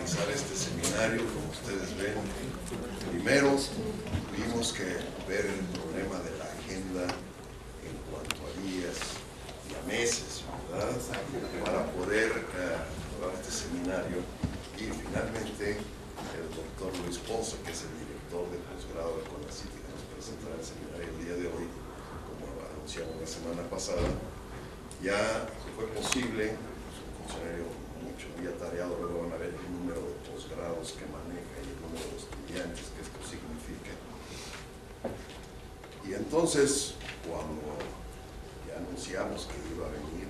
realizar este seminario. Como ustedes ven, primero tuvimos que ver el problema de la agenda en cuanto a días y a meses, ¿verdad?, para poder dar este seminario. Y finalmente el doctor Luis Ponce, que es el director de posgrado de CONACYT, que nos presentará el seminario el día de hoy, como anunciamos la semana pasada, ya fue posible. Es un funcionario mucho muy atareado. Luego van a ver el número de posgrados que maneja y el número de estudiantes que esto significa. Y entonces, cuando ya anunciamos que iba a venir,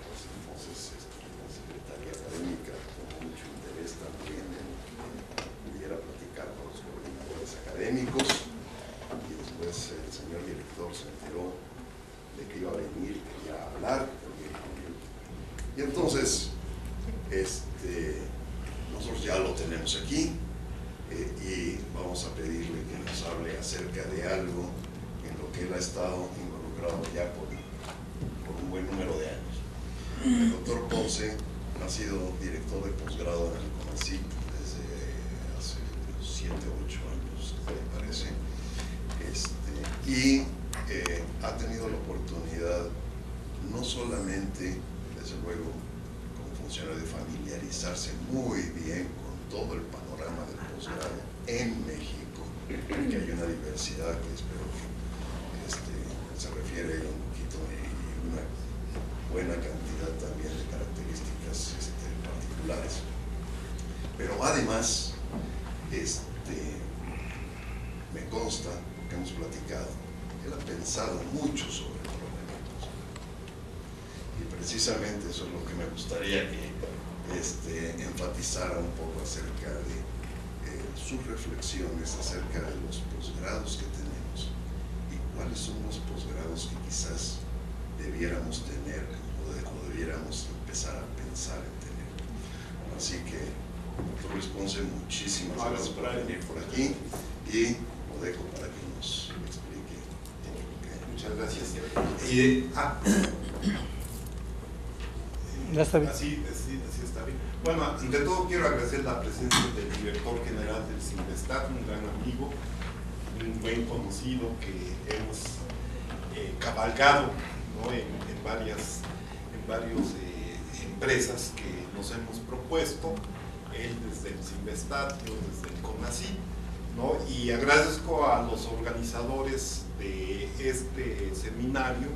pues entonces la Secretaría Académica con mucho interés también en que pudiera platicar con los coordinadores académicos, y después el señor director se enteró de que iba a venir, quería hablar también con él. Y entonces, nosotros ya lo tenemos aquí, y vamos a pedirle que nos hable acerca de algo en lo que él ha estado involucrado ya por un buen número de años. El doctor Ponce ha sido director de posgrado en el CONACYT desde hace 7 o 8 años, me parece, y ha tenido la oportunidad no solamente, desde luego, como funcionario, de familiarizarse muy bien con todo el panorama del posgrado en México, que hay una diversidad que espero que se refiere un poquito, y una buena cantidad también de características particulares. Pero además, me consta, porque hemos platicado, él ha pensado mucho sobre el problema del posgrado. Y precisamente eso es lo que me gustaría que enfatizara un poco acerca de sus reflexiones acerca de los posgrados que tenemos y cuáles son los posgrados que quizás debiéramos tener o debiéramos empezar a pensar en tener. Así que, doctor Luis Ponce, muchísimas gracias por venir por aquí, y lo dejo para que nos explique todo lo que... Muchas gracias. Ya está bien. Así está bien. Bueno, ante todo quiero agradecer la presencia del director general del CINVESTAT, un gran amigo, un buen conocido que hemos cabalgado, ¿no?, en varias empresas que nos hemos propuesto, él desde el CINVESTAT, yo desde el CONACYT, ¿no? Y agradezco a los organizadores de este seminario,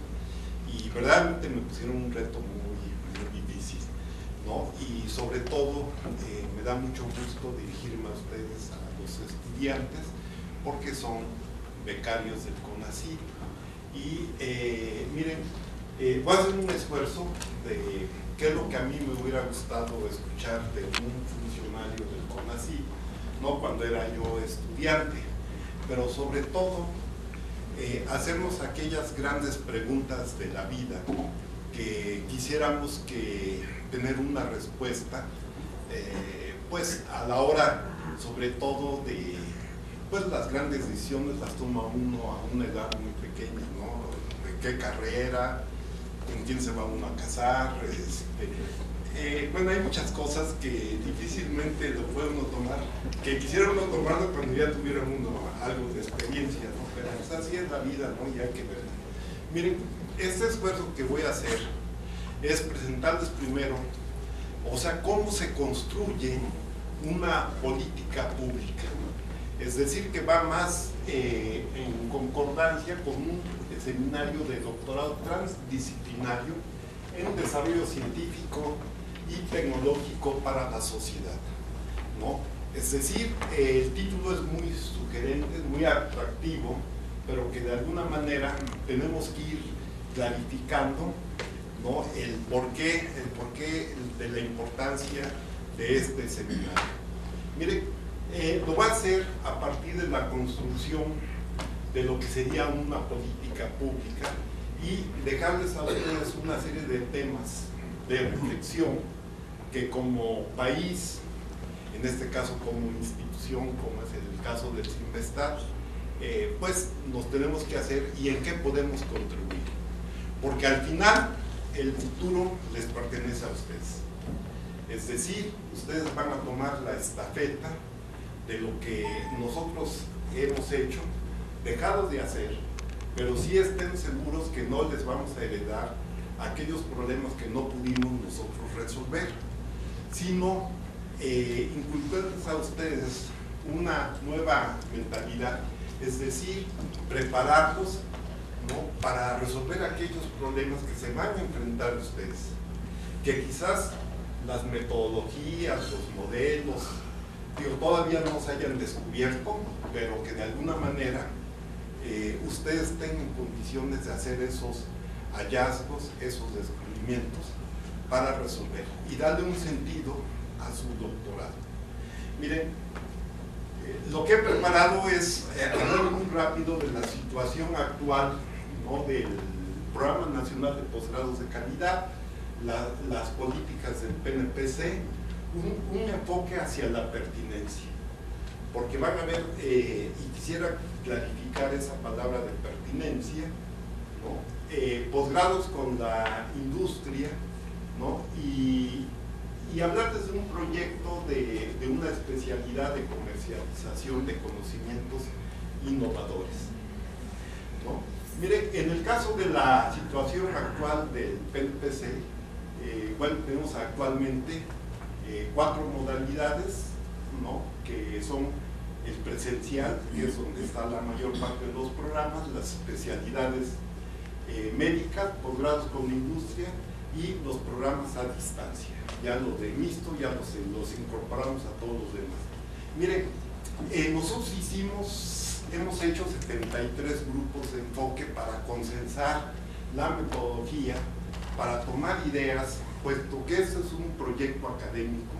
y verdaderamente me pusieron un reto muy difícil, ¿no? Y sobre todo me da mucho gusto dirigirme a ustedes, a los estudiantes, porque son becarios del CONACYT. Y miren, voy a hacer un esfuerzo de qué es lo que a mí me hubiera gustado escuchar de un funcionario del CONACYT, ¿no?, cuando era yo estudiante, pero sobre todo hacernos aquellas grandes preguntas de la vida que quisiéramos tener una respuesta, pues a la hora, sobre todo, de pues las grandes decisiones las toma uno a una edad muy pequeña, ¿no? De qué carrera, con quién se va uno a casar, bueno, hay muchas cosas que difícilmente lo puede uno tomar, que quisiera uno tomarlo cuando ya tuviera uno algo de experiencia, ¿no? Pero pues, así es la vida, ¿no? Y hay que verla. Miren, este esfuerzo que voy a hacer es presentarles primero, o sea, cómo se construye una política pública. Es decir, que va más en concordancia con un seminario de doctorado transdisciplinario en desarrollo científico y tecnológico para la sociedad, ¿no? Es decir, el título es muy sugerente, es muy atractivo, pero que de alguna manera tenemos que ir clarificando, ¿no?, el porqué de la importancia de este seminario. Miren, lo va a hacer a partir de la construcción de lo que sería una política pública y dejarles a ustedes una serie de temas de reflexión que como país, en este caso como institución, como es el caso del CINVESTAT, pues nos tenemos que hacer y en qué podemos contribuir. Porque al final el futuro les pertenece a ustedes. Es decir, ustedes van a tomar la estafeta de lo que nosotros hemos hecho, dejado de hacer, pero sí estén seguros que no les vamos a heredar aquellos problemas que no pudimos nosotros resolver, sino inculcarles a ustedes una nueva mentalidad, es decir, prepararlos, ¿no?, para resolver aquellos problemas que se van a enfrentar ustedes, que quizás las metodologías, los modelos, todavía no se hayan descubierto, pero que de alguna manera ustedes tengan condiciones de hacer esos hallazgos, esos descubrimientos para resolver y darle un sentido a su doctorado. Miren, lo que he preparado es hablar muy rápido de la situación actual, ¿no?, del Programa Nacional de Posgrados de Calidad, las políticas del PNPC, un enfoque hacia la pertinencia, porque van a ver, y quisiera clarificar esa palabra de pertinencia, ¿no?, posgrados con la industria, ¿no?, y hablarles de un proyecto de una especialidad de comercialización de conocimientos innovadores, ¿no? Miren, en el caso de la situación actual del PNPC, bueno, tenemos actualmente 4 modalidades, ¿no?, que son el presencial, que es donde está la mayor parte de los programas, las especialidades médicas, posgrados con la industria y los programas a distancia. Ya los de mixto, ya los incorporamos a todos los demás. Miren, nosotros hemos hecho 73 grupos de enfoque para consensar la metodología, para tomar ideas, puesto que este es un proyecto académico,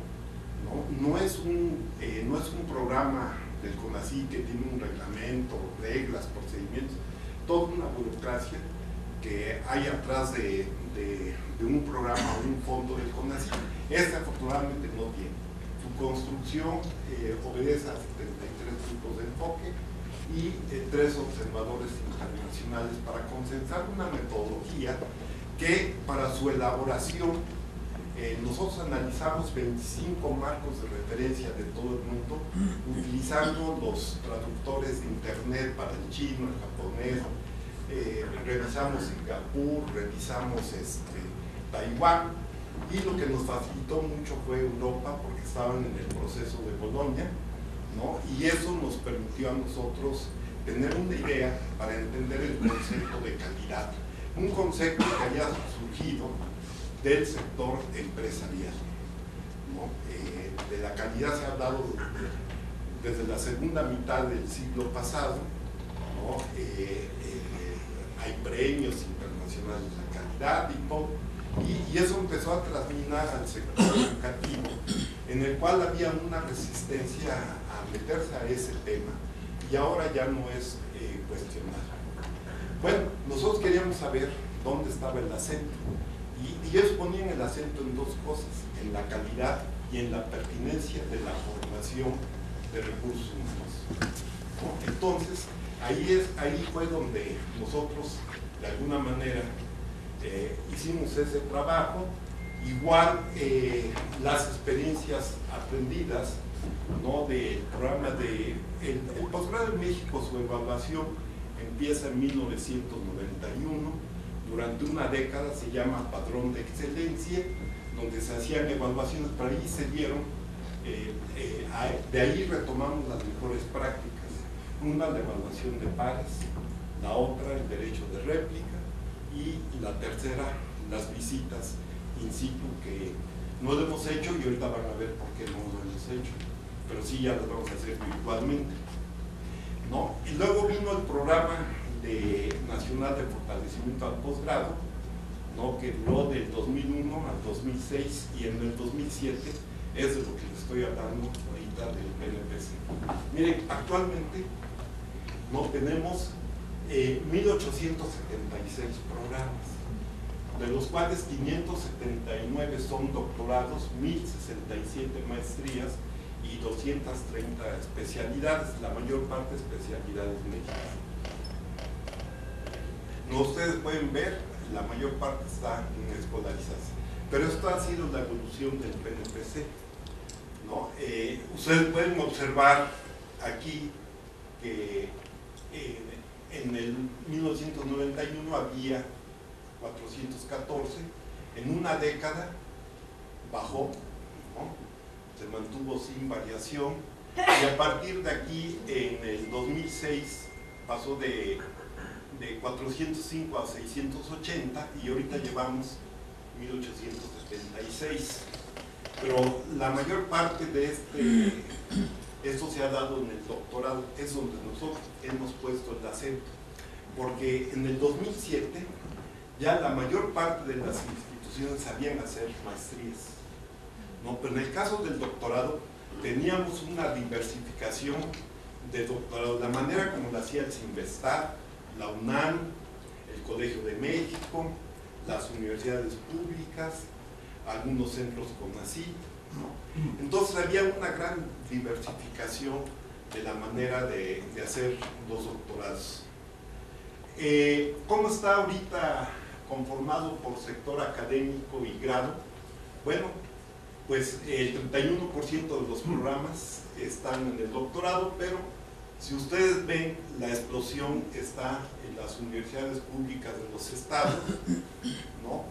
no es un programa del CONACYT que tiene un reglamento, reglas, procedimientos, toda una burocracia que hay atrás de un programa o un fondo del CONACYT. Este afortunadamente no tiene. Su construcción obedece a 73 grupos de enfoque y 3 observadores internacionales para consensar una metodología que para su elaboración nosotros analizamos 25 marcos de referencia de todo el mundo, utilizando los traductores de internet para el chino, el japonés, revisamos Singapur, revisamos Taiwán, y lo que nos facilitó mucho fue Europa, porque estaban en el proceso de Bolonia, ¿no? Y eso nos permitió a nosotros tener una idea para entender el concepto de calidad, un concepto que había surgido del sector empresarial, ¿no? De la calidad se ha hablado desde la segunda mitad del siglo pasado, ¿no? Hay premios internacionales de calidad y todo, y eso empezó a transminar al sector educativo, en el cual había una resistencia a meterse a ese tema, y ahora ya no es cuestionado. Bueno, nosotros queríamos saber dónde estaba el acento, y ellos ponían el acento en 2 cosas, en la calidad y en la pertinencia de la formación de recursos humanos, ¿no? Entonces, ahí fue donde nosotros, de alguna manera, hicimos ese trabajo. Igual las experiencias aprendidas, ¿no?, del programa el posgrado en México, su evaluación empieza en 1991, durante una década se llama Padrón de Excelencia, donde se hacían evaluaciones, pero ahí se dieron, de ahí retomamos las mejores prácticas, una la evaluación de pares, la otra el derecho de réplica, y la tercera las visitas in situ, que no lo hemos hecho y ahorita van a ver por qué no lo hemos hecho, pero sí ya lo vamos a hacer virtualmente, ¿no? Y luego vino el programa nacional de fortalecimiento al posgrado, ¿no?, que duró del 2001 al 2006, y en el 2007 es de lo que les estoy hablando ahorita del PNPC. Miren, actualmente no tenemos 1.876 programas, de los cuales 579 son doctorados, 1.067 maestrías y 230 especialidades, la mayor parte especialidades médicas. Como ustedes pueden ver, la mayor parte está en escolarización. Pero esto ha sido la evolución del PNPC, ¿no? Ustedes pueden observar aquí que en el 1991 había 414, en una década bajó, ¿no? Se mantuvo sin variación, y a partir de aquí en el 2006 pasó de 405 a 680 y ahorita llevamos 1876. Pero la mayor parte de esto se ha dado en el doctorado, es donde nosotros hemos puesto el acento, porque en el 2007 ya la mayor parte de las instituciones sabían hacer maestrías, ¿no? Pero en el caso del doctorado teníamos una diversificación de doctorado, la manera como lo hacía el CINVESTAR, la UNAM, el Colegio de México, las universidades públicas, algunos centros CONACYT, ¿no? Entonces había una gran diversificación de la manera de hacer los doctorados. ¿Cómo está ahorita conformado por sector académico y grado? Bueno, pues el 31% de los programas están en el doctorado, pero si ustedes ven, la explosión está en las universidades públicas de los estados, ¿no?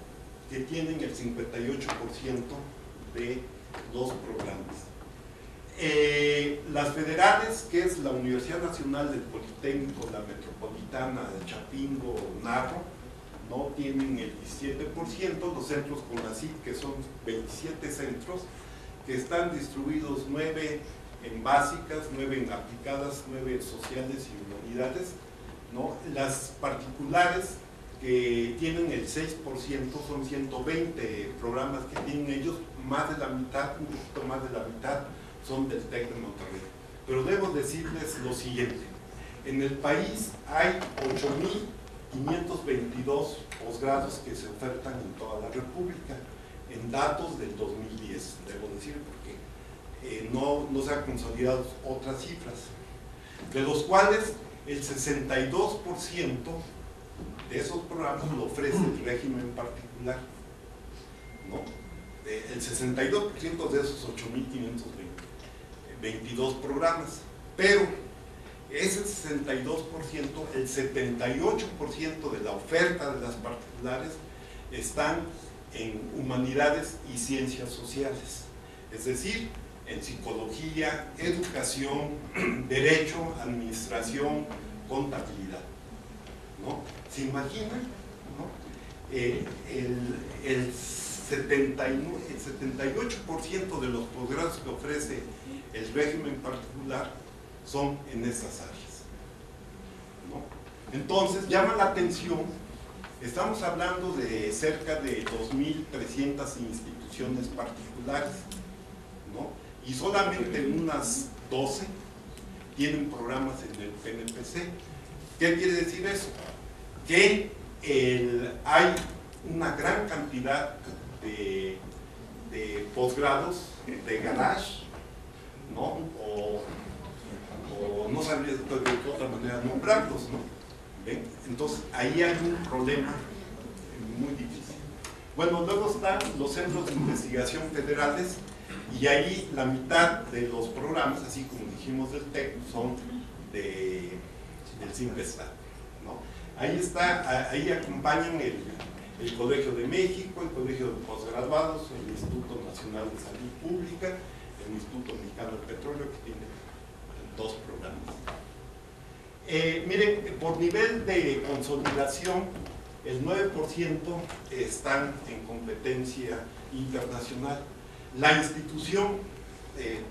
Que tienen el 58% de los programas. Las federales, que es la Universidad Nacional del Politécnico, la Metropolitana de Chapingo, Narro, no tienen el 17%, los centros CONACYT, que son 27 centros, que están distribuidos 9 en básicas, 9 en aplicadas, 9 en sociales y humanidades, ¿no? Las particulares, que tienen el 6%, son 120 programas que tienen ellos, más de la mitad, un poquito más de la mitad, son del TEC de Monterrey. Pero debo decirles lo siguiente: en el país hay 8.522 posgrados que se ofertan en toda la República, en datos del 2010, debo decir, porque no se han consolidado otras cifras, de los cuales el 62% de esos programas lo ofrece el régimen particular, ¿no? El 62% de esos 8.522 programas, pero ese 62%, el 78% de la oferta de las particulares están en humanidades y ciencias sociales, es decir, en psicología, educación, derecho, administración, contabilidad, ¿no? ¿Se imaginan? ¿No? El 78% de los posgrados que ofrece el régimen particular son en esas áreas, ¿no? Entonces llama la atención, estamos hablando de cerca de 2.300 instituciones particulares, ¿no? Y solamente unas 12 tienen programas en el PNPC. ¿Qué quiere decir eso? Que hay una gran cantidad de posgrados de garage, ¿no? O no sabría de otra manera nombrarlos, ¿no? ¿Ven? Entonces ahí hay un problema muy difícil. Bueno, luego están los centros de investigación federales, y ahí la mitad de los programas, así como dijimos del TEC, son del CINVESTAR, ¿no? Ahí acompañan el Colegio de México, el Colegio de Postgraduados, el Instituto Nacional de Salud Pública, el Instituto Mexicano del Petróleo, que tiene 2 programas. Miren, por nivel de consolidación, el 9% están en competencia internacional. La institución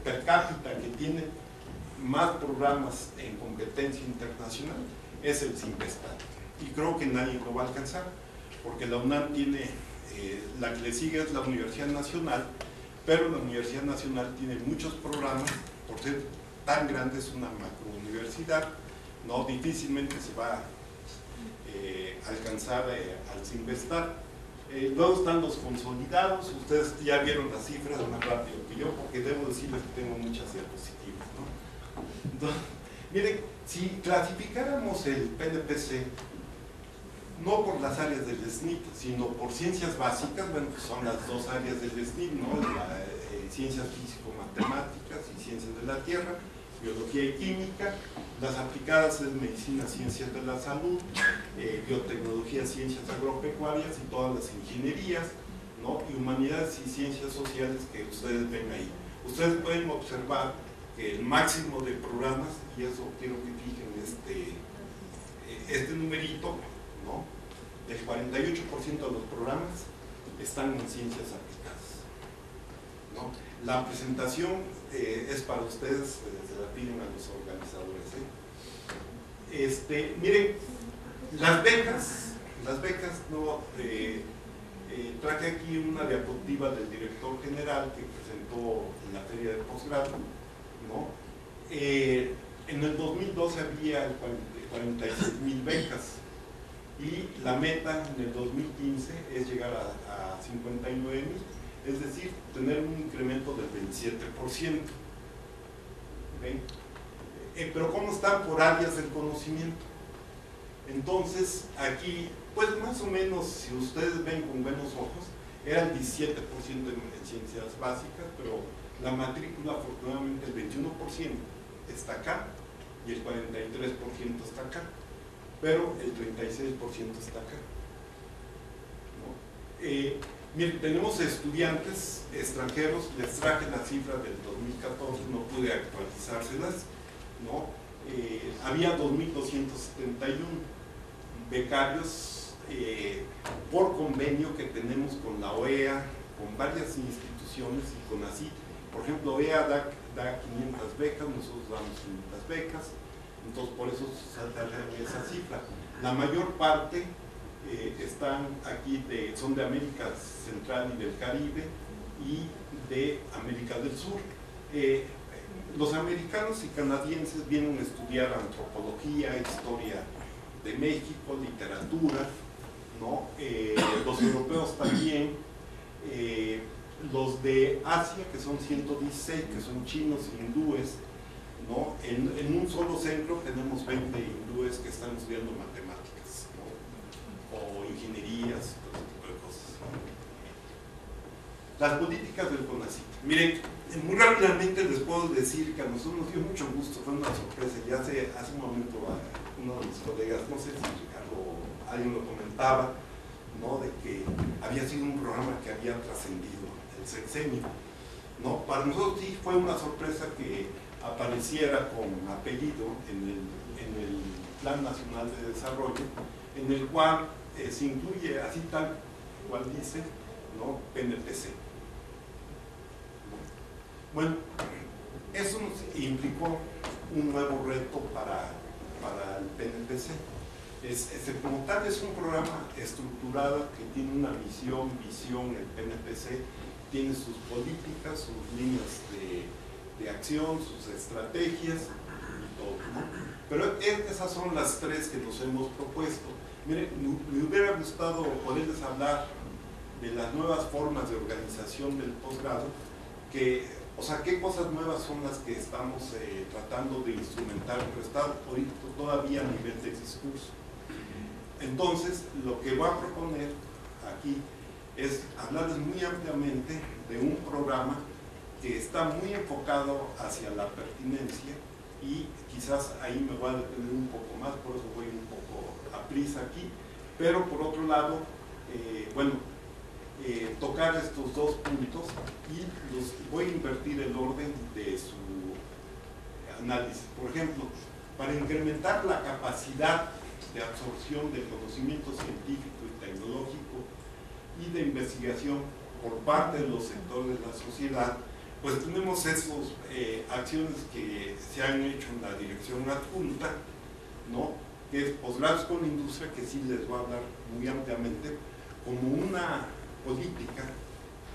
per cápita que tiene más programas en competencia internacional es el CINVESTAR, y creo que nadie lo va a alcanzar, porque la UNAM tiene, la que le sigue es la Universidad Nacional, pero la Universidad Nacional tiene muchos programas, por ser tan grande, es una macrouniversidad, ¿no? Difícilmente se va a alcanzar al CINVESTAR. Luego están los consolidados, ustedes ya vieron las cifras más rápido que yo, porque debo decirles que tengo muchas diapositivas, ¿no? Entonces, miren, si clasificáramos el PNPC no por las áreas del SNIT, sino por ciencias básicas, bueno, que son las dos áreas del SNIT, ¿no? Ciencias físico-matemáticas y ciencias de la tierra, biología y química, las aplicadas es medicina, ciencias de la salud, biotecnología, ciencias agropecuarias y todas las ingenierías, ¿no? Y humanidades y ciencias sociales que ustedes ven ahí. Ustedes pueden observar que el máximo de programas, y eso quiero que fijen este numerito, ¿no? Del 48% de los programas están en ciencias aplicadas, ¿no? La presentación es para ustedes, se la piden a los organizadores, ¿eh? Miren, las becas, no, traje aquí una diapositiva del director general que presentó en la feria de posgrado, ¿no? En el 2012 había 46,000 becas y la meta en el 2015 es llegar a 59,000, es decir, tener un incremento del 27%. ¿Ven? Pero ¿cómo están por áreas del conocimiento? Entonces, aquí, pues más o menos, si ustedes ven con buenos ojos, era el 17% en ciencias básicas, pero la matrícula, afortunadamente, el 21% está acá y el 43% está acá, pero el 36% está acá, ¿no? Miren, tenemos estudiantes extranjeros, les traje la cifra del 2014, no pude actualizárselas, ¿no? Había 2,271 becarios por convenio que tenemos con la OEA, con varias instituciones y con así. Por ejemplo, OEA da 500 becas, nosotros damos 500 becas, entonces por eso salta esa cifra. La mayor parte están aquí, son de América Central y del Caribe y de América del Sur. Los americanos y canadienses vienen a estudiar antropología, historia de México, literatura, ¿no? Los europeos también, los de Asia, que son 116, que son chinos e hindúes, ¿no? En un solo centro tenemos 20 hindúes que están estudiando matemáticas, ¿no? O ingenierías, todo tipo de cosas. Las políticas del CONACYT. Miren, muy rápidamente les puedo decir que a nosotros nos dio mucho gusto, fue una sorpresa. Ya hace un momento uno de mis colegas, no sé si Ricardo o alguien lo comentaba, ¿no? De que había sido un programa que había trascendido el sexenio, ¿no? Para nosotros sí fue una sorpresa que apareciera con apellido en el Plan Nacional de Desarrollo, en el cual se incluye así tal cual dice, ¿no? PNPC. Bueno, eso nos implicó un nuevo reto para el PNPC. Como tal, es un programa estructurado que tiene una visión, el PNPC tiene sus políticas, sus líneas de acción, sus estrategias y todo, ¿no? Pero esas son las tres que nos hemos propuesto. Miren, me hubiera gustado poderles hablar de las nuevas formas de organización del posgrado, o sea, qué cosas nuevas son las que estamos tratando de instrumentar, pero está ahorita todavía a nivel de discurso. Entonces, lo que voy a proponer aquí es hablarles muy ampliamente de un programa que está muy enfocado hacia la pertinencia y quizás ahí me voy a detener un poco más, por eso voy un poco a prisa aquí, pero por otro lado, tocar estos dos puntos y voy a invertir el orden de su análisis. Por ejemplo, para incrementar la capacidad de absorción del conocimiento científico y tecnológico y de investigación por parte de los sectores de la sociedad, pues tenemos esas acciones que se han hecho en la dirección adjunta, ¿no? Que es posgrados con industria, que sí les voy a hablar muy ampliamente, como una política,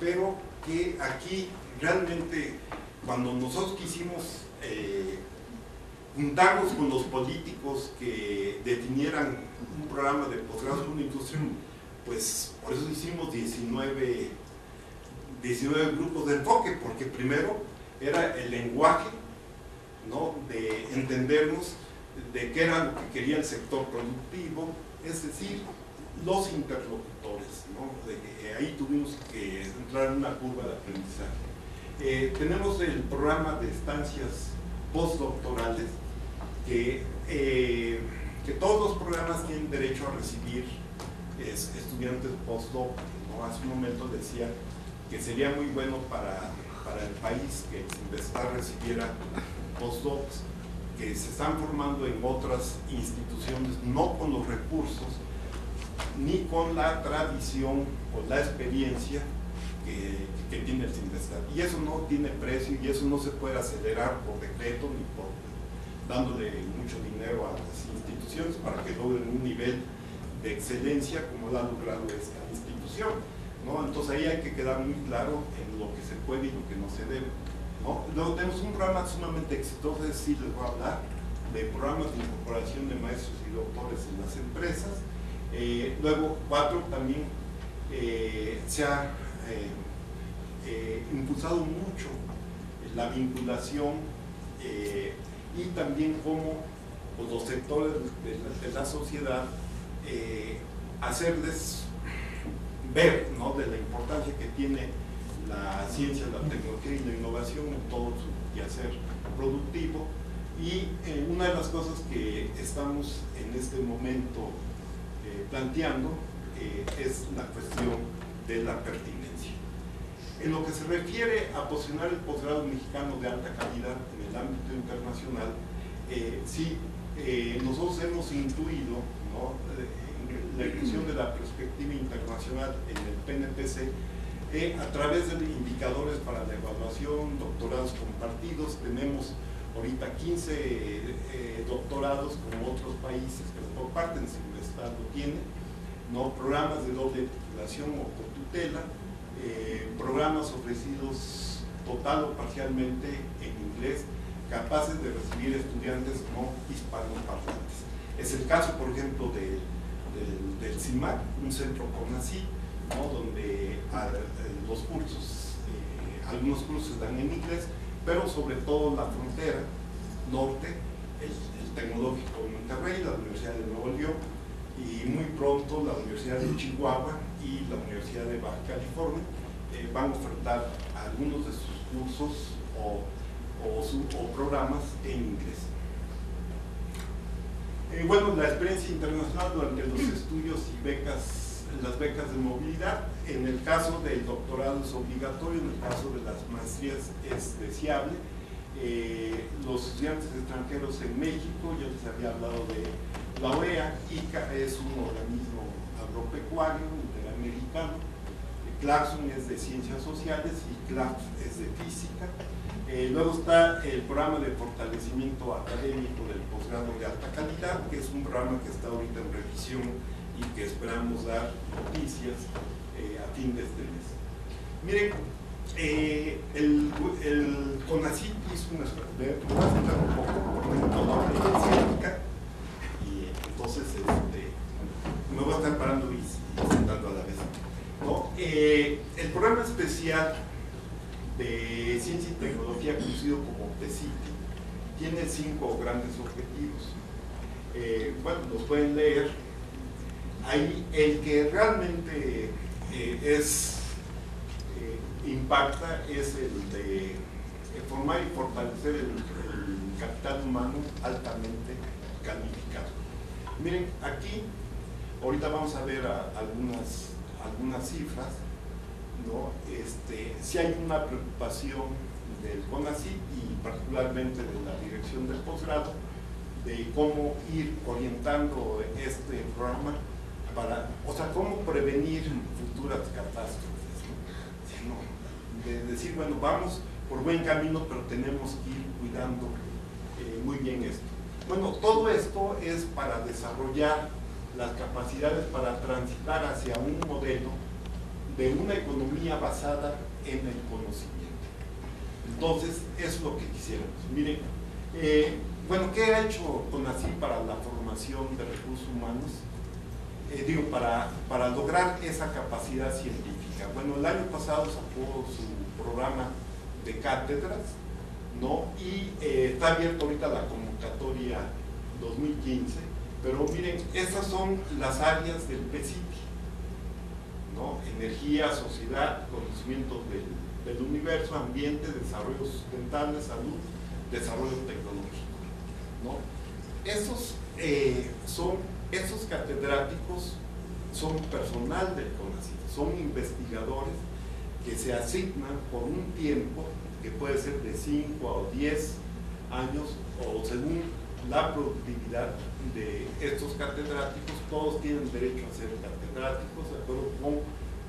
pero que aquí realmente cuando nosotros quisimos juntarnos con los políticos que definieran un programa de posgrados con industria, pues por eso hicimos 19 grupos de enfoque, porque primero era el lenguaje, ¿no? De entendernos de qué era lo que quería el sector productivo, es decir, los interlocutores, ¿no? Ahí tuvimos que entrar en una curva de aprendizaje. Tenemos el programa de estancias postdoctorales que todos los programas tienen derecho a recibir estudiantes postdoc, ¿no? Hace un momento decía que sería muy bueno para el país que Cinvestar recibiera postdocs que se están formando en otras instituciones, no con los recursos ni con la tradición o la experiencia que tiene el Cinvestar. Y eso no tiene precio y eso no se puede acelerar por decreto ni por dándole mucho dinero a las instituciones para que logren un nivel de excelencia como lo ha logrado esta institución, ¿no? Entonces ahí hay que quedar muy claro en lo que se puede y lo que no se debe, ¿no? Luego tenemos un programa sumamente exitoso, es decir, les voy a hablar de programas de incorporación de maestros y doctores en las empresas. Luego 4 también se ha impulsado mucho la vinculación y también cómo pues, los sectores de la sociedad hacerles ver, ¿no?, de la importancia que tiene la ciencia, la tecnología y la innovación en todo su quehacer productivo. Y una de las cosas que estamos en este momento planteando es la cuestión de la pertinencia. En lo que se refiere a posicionar el posgrado mexicano de alta calidad en el ámbito internacional, sí, nosotros hemos incluido, ¿no?, la inclusión de la perspectiva internacional en el PNPC a través de indicadores para la evaluación, doctorados compartidos. Tenemos ahorita 15 doctorados con otros países que por parte de Cinvestar lo tiene, ¿no?, programas de doble titulación o cotutela, programas ofrecidos total o parcialmente en inglés, capaces de recibir estudiantes no hispanoparlantes. Es el caso, por ejemplo, del CIMAC, un centro CONACYT, ¿no?, donde los cursos, algunos cursos se dan en inglés, pero sobre todo la frontera norte, el Tecnológico de Monterrey, la Universidad de Nuevo León y muy pronto la Universidad de Chihuahua y la Universidad de Baja California van a ofertar algunos de sus cursos o programas en inglés. Bueno, la experiencia internacional durante los estudios y las becas de movilidad, en el caso del doctorado es obligatorio, en el caso de las maestrías es deseable. Los estudiantes extranjeros en México, yo les había hablado de la OEA. ICA es un organismo agropecuario interamericano, Clarkson es de ciencias sociales y CLAF es de física. Luego está el programa de fortalecimiento académico del posgrado de alta calidad, que es un programa que está ahorita en revisión y que esperamos dar noticias a fin de este mes. Miren, el CONACYT hizo una estrategia, me voy a sentar un poco por toda la científica y entonces me voy a estar parando y sentando a la vez, ¿no? El programa especial de ciencia y tecnología, conocido como PCIT, tiene 5 grandes objetivos. Bueno, los pueden leer. Ahí el que realmente impacta es el de formar y fortalecer el capital humano altamente calificado. Miren, aquí ahorita vamos a ver algunas cifras, ¿no? Si hay una preocupación del CONACYT y particularmente de la dirección del posgrado de cómo ir orientando este programa cómo prevenir futuras catástrofes, ¿no? De decir, bueno, vamos por buen camino, pero tenemos que ir cuidando muy bien esto. Bueno, todo esto es para desarrollar las capacidades para transitar hacia un modelo de una economía basada en el conocimiento. Entonces, eso es lo que quisiéramos. Miren, bueno, ¿qué ha hecho CONACYT para la formación de recursos humanos? Para lograr esa capacidad científica. Bueno, el año pasado sacó su programa de cátedras, ¿no? Y está abierto ahorita la convocatoria 2015 Pero miren, estas son las áreas del PCITI, ¿no? Energía, sociedad, conocimiento del universo, ambiente, desarrollo sustentable, salud, desarrollo tecnológico, ¿no? Esos catedráticos son personal del CONACYT, son investigadores que se asignan por un tiempo que puede ser de 5 o 10 años o según la productividad de estos catedráticos. Todos tienen derecho a ser catedráticos de acuerdo con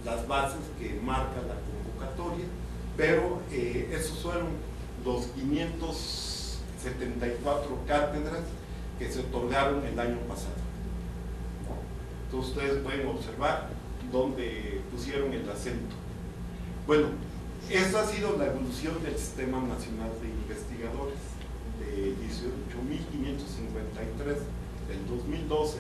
las bases que marca la convocatoria, pero esos fueron los 574 cátedras que se otorgaron el año pasado. Entonces ustedes pueden observar dónde pusieron el acento. Bueno, esta ha sido la evolución del Sistema Nacional de Investigadores, de 18.553 del 2012,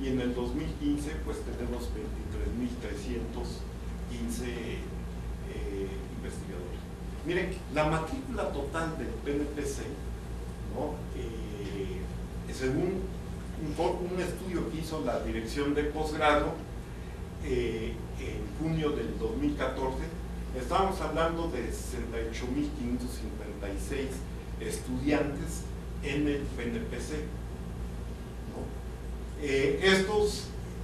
y en el 2015 pues tenemos 23.315 investigadores. Miren, la matrícula total del PNPC, ¿no? Según un estudio que hizo la Dirección de Posgrado en junio del 2014, estábamos hablando de 68.556 estudiantes en el PNPC, ¿no?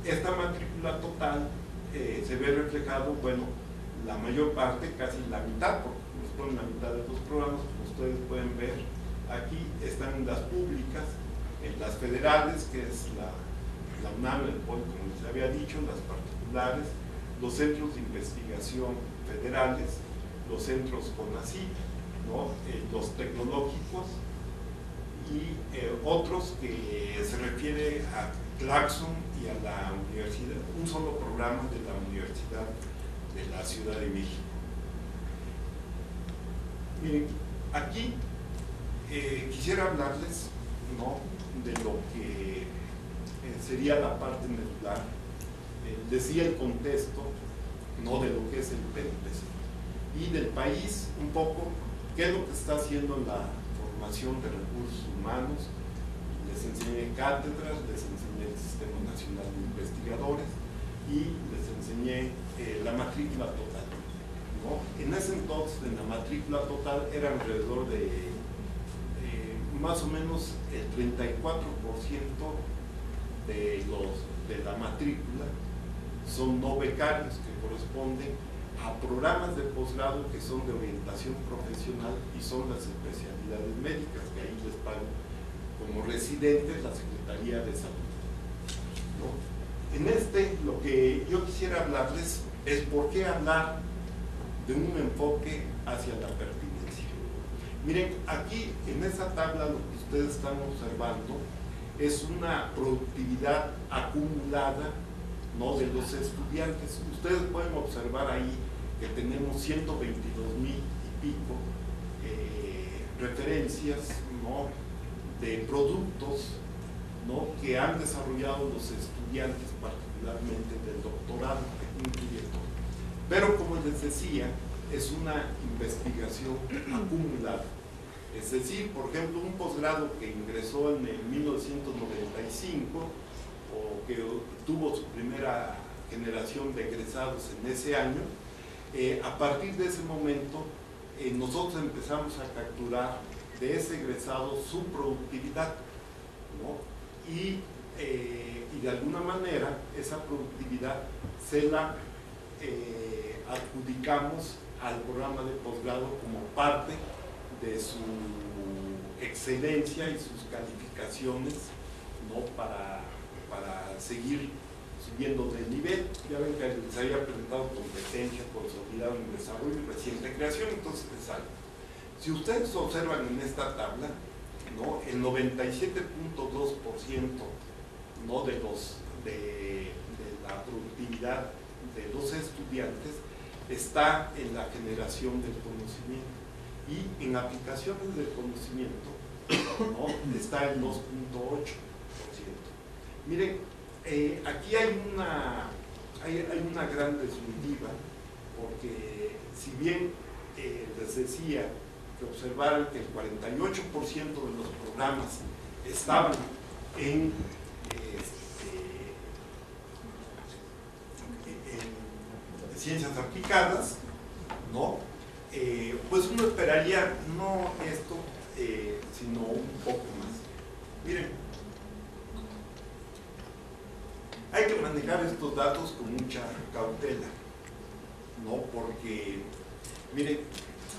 Esta matrícula total se ve reflejado, bueno, la mayor parte, casi la mitad, porque corresponde a la mitad de los programas, como ustedes pueden ver, aquí están las públicas, en las federales, que es la UNAM, el POL, como les había dicho, las particulares, los centros de investigación federales, los centros CONACYT, ¿no? Los tecnológicos y otros que se refiere a Claxon y a la universidad, un solo programa de la Universidad de la Ciudad de México. Miren, aquí quisiera hablarles, ¿no?, de lo que sería la parte medular. Decía el contexto, ¿no?, de lo que es el PNPC y del país, un poco qué es lo que está haciendo la formación de recursos humanos. Les enseñé cátedras, les enseñé el Sistema Nacional de Investigadores y les enseñé la matrícula total, ¿no? En ese entonces, en la matrícula total era alrededor de más o menos el 34% de la matrícula son no becarios, que corresponden a programas de posgrado que son de orientación profesional y son las especialidades médicas, que ahí les pagan como residentes la Secretaría de Salud, ¿no? En lo que yo quisiera hablarles es por qué hablar de un enfoque hacia la pertinencia. Miren, aquí en esta tabla lo que ustedes están observando es una productividad acumulada, ¿no?, de los estudiantes. Ustedes pueden observar ahí que tenemos 122,000 y pico referencias, ¿no?, de productos, ¿no?, que han desarrollado los estudiantes, particularmente del doctorado, incluye todo. Pero como les decía, es una investigación acumulada. Es decir, por ejemplo, un posgrado que ingresó en el 1995 o que tuvo su primera generación de egresados en ese año, a partir de ese momento nosotros empezamos a capturar de ese egresado su productividad, ¿no? Y de alguna manera esa productividad se la adjudicamos al programa de posgrado como parte de su excelencia y sus calificaciones, ¿no?, para seguir subiendo de nivel. Ya ven que les había presentado competencia, consolidado en desarrollo y reciente creación, entonces les sale. Si ustedes observan en esta tabla, ¿no?, el 97.2%, ¿no?, de la productividad de los estudiantes está en la generación del conocimiento, y en aplicaciones del conocimiento, ¿no?, está el 2.8%. Miren, aquí hay una gran disyuntiva, porque si bien les decía que observaron que el 48% de los programas estaban en ciencias aplicadas, ¿no? Pues uno esperaría no esto, sino un poco más. Miren, hay que manejar estos datos con mucha cautela, ¿no? Porque, miren,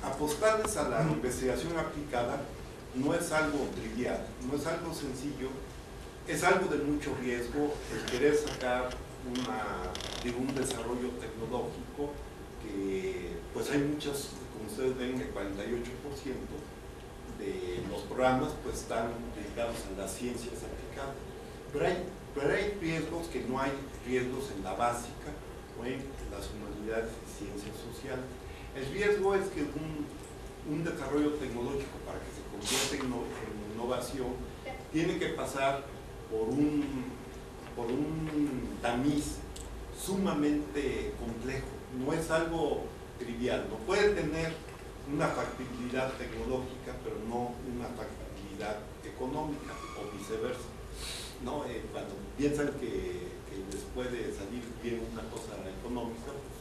apostarles a la investigación aplicada no es algo trivial, no es algo sencillo, es algo de mucho riesgo el querer sacar un desarrollo tecnológico que, pues hay muchas, como ustedes ven, el 48% de los programas pues están dedicados a las ciencias aplicadas. Pero hay riesgos que no hay riesgos en la básica o en las humanidades y ciencias sociales. El riesgo es que un desarrollo tecnológico, para que se convierta en innovación, tiene que pasar por un tamiz sumamente complejo. No es algo trivial, no puede tener una factibilidad tecnológica, pero no una factibilidad económica, o viceversa, ¿no? Cuando piensan que les puede salir bien una cosa económica, pues,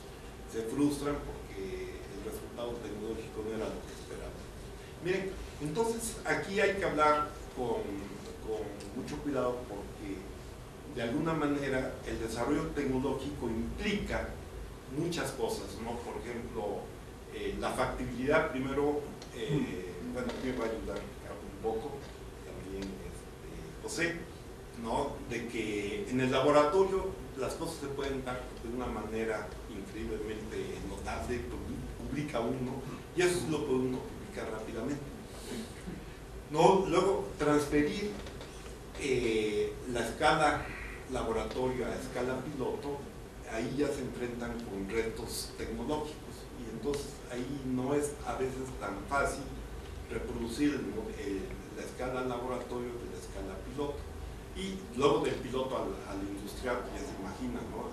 se frustran porque el resultado tecnológico no era lo que esperaban. Miren, entonces aquí hay que hablar con mucho cuidado, porque de alguna manera el desarrollo tecnológico implica muchas cosas, ¿no? Por ejemplo, la factibilidad, primero, bueno, me va a ayudar un poco también José, ¿no? De que en el laboratorio las cosas se pueden dar de una manera increíblemente notable, publica uno, y eso es lo que uno publica rápidamente, ¿no? Luego, transferir la escala laboratorio a escala piloto, ahí ya se enfrentan con retos tecnológicos, y entonces ahí no es a veces tan fácil reproducir la escala laboratorio de la escala piloto, y luego del piloto al industrial, ya se imagina, ¿no?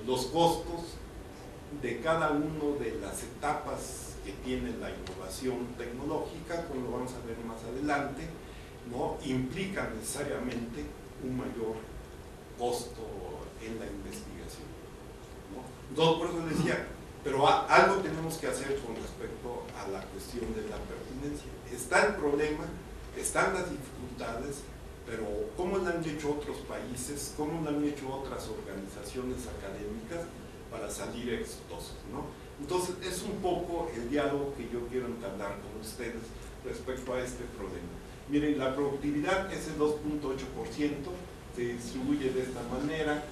Los costos de cada una de las etapas que tiene la innovación tecnológica, como lo vamos a ver más adelante, ¿no? Implica necesariamente un mayor costo en la investigación, ¿no? Entonces, por eso decía, pero algo tenemos que hacer con respecto a la cuestión de la pertinencia. Está el problema, están las dificultades, pero ¿cómo lo han hecho otros países? ¿Cómo lo han hecho otras organizaciones académicas para salir exitosos, ¿no? Entonces, es un poco el diálogo que yo quiero entablar con ustedes respecto a este problema. Miren, la productividad es el 2.8%, se distribuye de esta manera,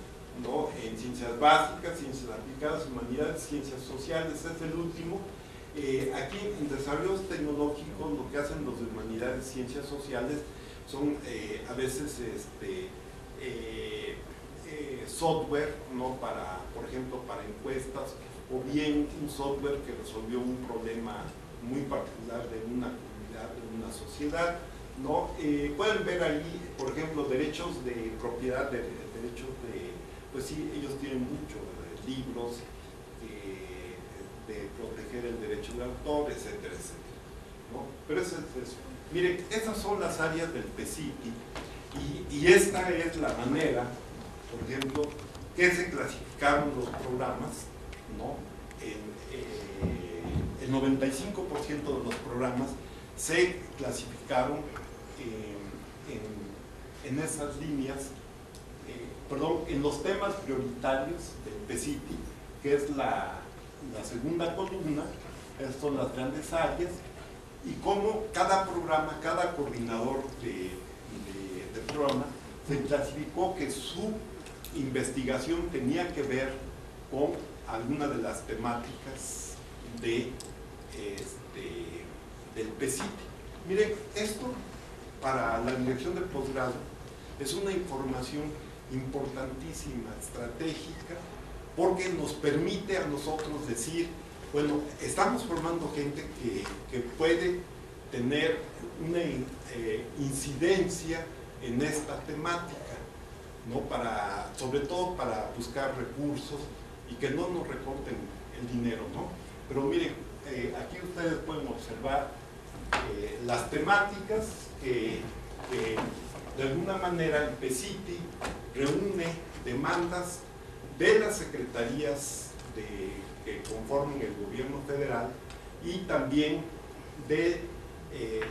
¿no? En ciencias básicas, ciencias aplicadas, humanidades, ciencias sociales, es el último. Aquí en desarrollos tecnológicos lo que hacen los de humanidades, ciencias sociales, son a veces software, ¿no? Por ejemplo, para encuestas, o bien un software que resolvió un problema muy particular de una comunidad, de una sociedad, ¿no? Pueden ver ahí, por ejemplo, derechos de propiedad, derechos de, pues sí, ellos tienen mucho, libros, de proteger el derecho de autor, etcétera, etcétera, ¿no? Pero eso es eso. Miren, esas son las áreas del PCITI, y esta es la manera, por ejemplo, que se clasificaron los programas, ¿no? El 95% de los programas se clasificaron en esas líneas, perdón, en los temas prioritarios del PCITI, que es la segunda columna. Estas son las grandes áreas, y cómo cada programa, cada coordinador de programa se clasificó que su investigación tenía que ver con alguna de las temáticas del PCITI. Miren, esto para la dirección de posgrado es una información importantísima, estratégica, porque nos permite a nosotros decir, bueno, estamos formando gente que puede tener una incidencia en esta temática, ¿no? Sobre todo para buscar recursos y que no nos recorten el dinero, ¿no? Pero miren, aquí ustedes pueden observar las temáticas que de alguna manera el PCITI reúne demandas de las secretarías que conforman el gobierno federal y también de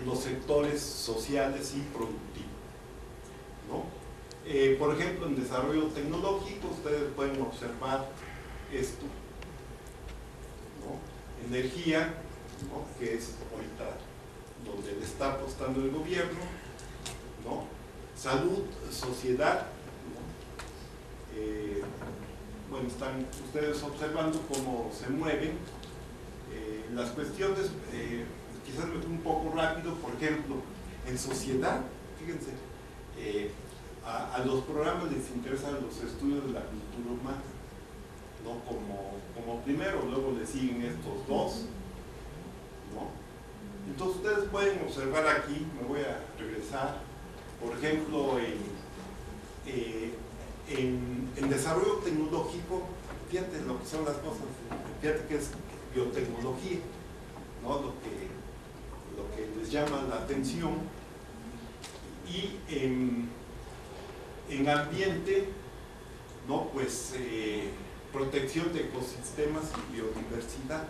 los sectores sociales y productivos, ¿no? Por ejemplo, en desarrollo tecnológico ustedes pueden observar esto, ¿no? Energía, ¿no? Que es ahorita donde le está apostando el gobierno, ¿no? Salud, sociedad, ¿no? Bueno, están ustedes observando cómo se mueven las cuestiones, quizás un poco rápido. Por ejemplo, en sociedad, fíjense, a los programas les interesan los estudios de la cultura humana, ¿no? Como primero, luego le siguen estos dos, ¿no? Entonces ustedes pueden observar aquí, me voy a regresar, por ejemplo, en desarrollo tecnológico, fíjate lo que son las cosas, fíjate que es biotecnología, ¿no? Lo que les llama la atención. Y en ambiente, ¿no? Pues protección de ecosistemas y biodiversidad,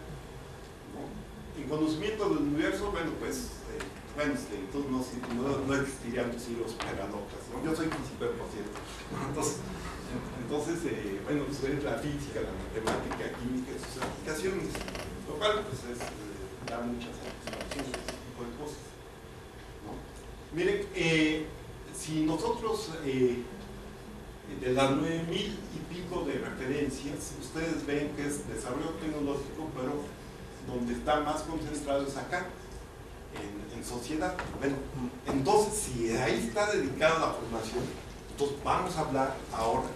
¿no? En conocimiento del universo, bueno, pues entonces no existirían los hilos paralocas, ¿no? Yo soy físico, por cierto. Entonces bueno, pues es la física, la matemática, química y sus aplicaciones, lo cual pues da muchas satisfacciones, ese tipo de cosas, ¿no? Miren, si nosotros de las 9,000 y pico de referencias, ustedes ven que es desarrollo tecnológico, pero donde está más concentrado es acá, en sociedad. Bueno, entonces, si ahí está dedicada la formación, entonces vamos a hablar ahora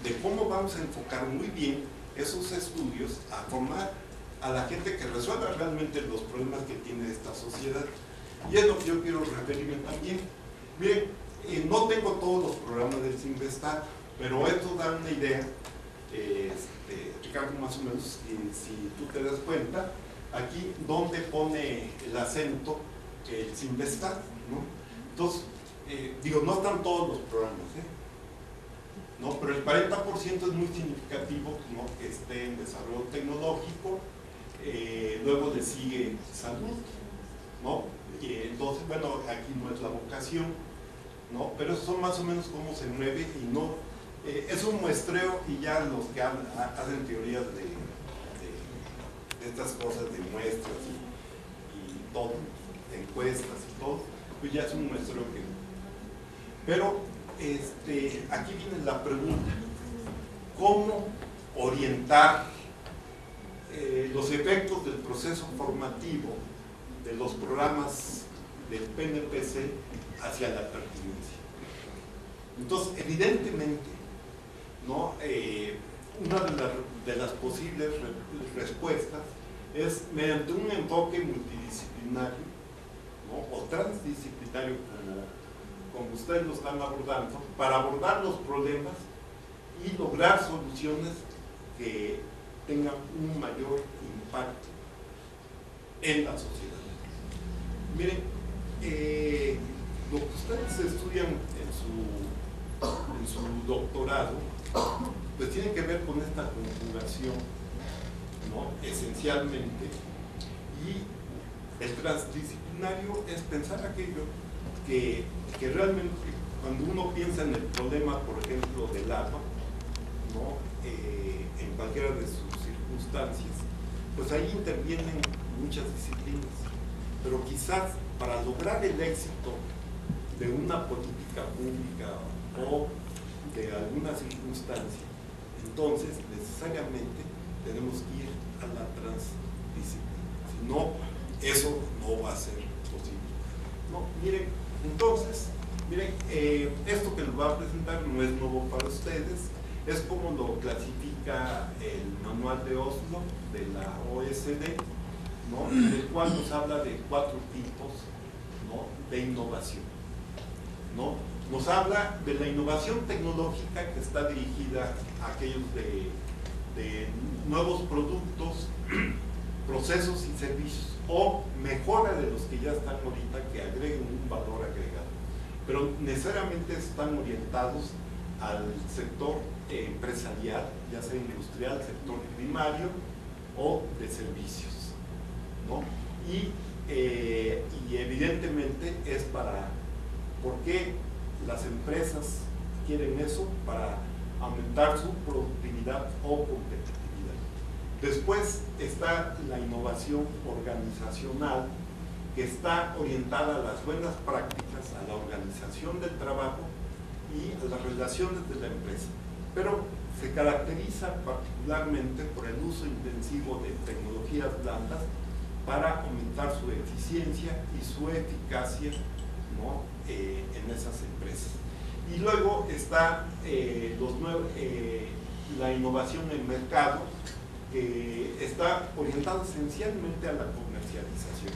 de cómo vamos a enfocar muy bien esos estudios a formar a la gente que resuelva realmente los problemas que tiene esta sociedad. Y es lo que yo quiero referirme también. Miren, no tengo todos los programas del Cinvestat, pero esto da una idea, Ricardo, más o menos, si tú te das cuenta, aquí donde pone el acento el Cinvestat, ¿no? Entonces, digo, no están todos los programas, ¿no? Pero el 40% es muy significativo, ¿no? Que esté en desarrollo tecnológico, luego le sigue salud, ¿no? Entonces, bueno, aquí no es la vocación, ¿no? Pero eso son más o menos cómo se mueve y no, es un muestreo, y ya los que hacen teorías de estas cosas de muestras y todo, de encuestas y todo, pues ya es un muestreo que... Pero aquí viene la pregunta: ¿cómo orientar los efectos del proceso formativo de los programas del PNPC hacia la pertinencia? Entonces, evidentemente, ¿no? Una de las posibles respuestas es mediante un enfoque multidisciplinario, ¿no? O transdisciplinario, como ustedes lo están abordando, para abordar los problemas y lograr soluciones que tengan un mayor impacto en la sociedad. Miren, lo que ustedes estudian en su doctorado, pues tiene que ver con esta conjugación, ¿no? Esencialmente. Y el transdisciplinario es pensar aquello que realmente, cuando uno piensa en el problema, por ejemplo, del agua, ¿no? En cualquiera de sus circunstancias, pues ahí intervienen muchas disciplinas, pero quizás para lograr el éxito de una política pública o de alguna circunstancia, entonces necesariamente tenemos que ir a la transdisciplina, si no, eso no va a ser posible, ¿no? Miren, entonces, miren, esto que les voy a presentar no es nuevo para ustedes, es como lo clasifica el manual de Oslo de la OSD, ¿no? En el cual nos habla de 4 tipos, ¿no? De innovación, ¿no? Nos habla de la innovación tecnológica, que está dirigida a aquellos de nuevos productos, procesos y servicios, o mejora de los que ya están ahorita, que agreguen un valor agregado, pero necesariamente están orientados al sector empresarial, ya sea industrial, sector primario o de servicios, ¿no? Y evidentemente es ¿por qué las empresas quieren eso? Para aumentar su productividad o competitividad. Después está la innovación organizacional, que está orientada a las buenas prácticas, a la organización del trabajo y a las relaciones de la empresa, pero se caracteriza particularmente por el uso intensivo de tecnologías blandas para aumentar su eficiencia y su eficacia, ¿no? En esas empresas. Y luego está la innovación en mercado, que está orientada esencialmente a la comercialización.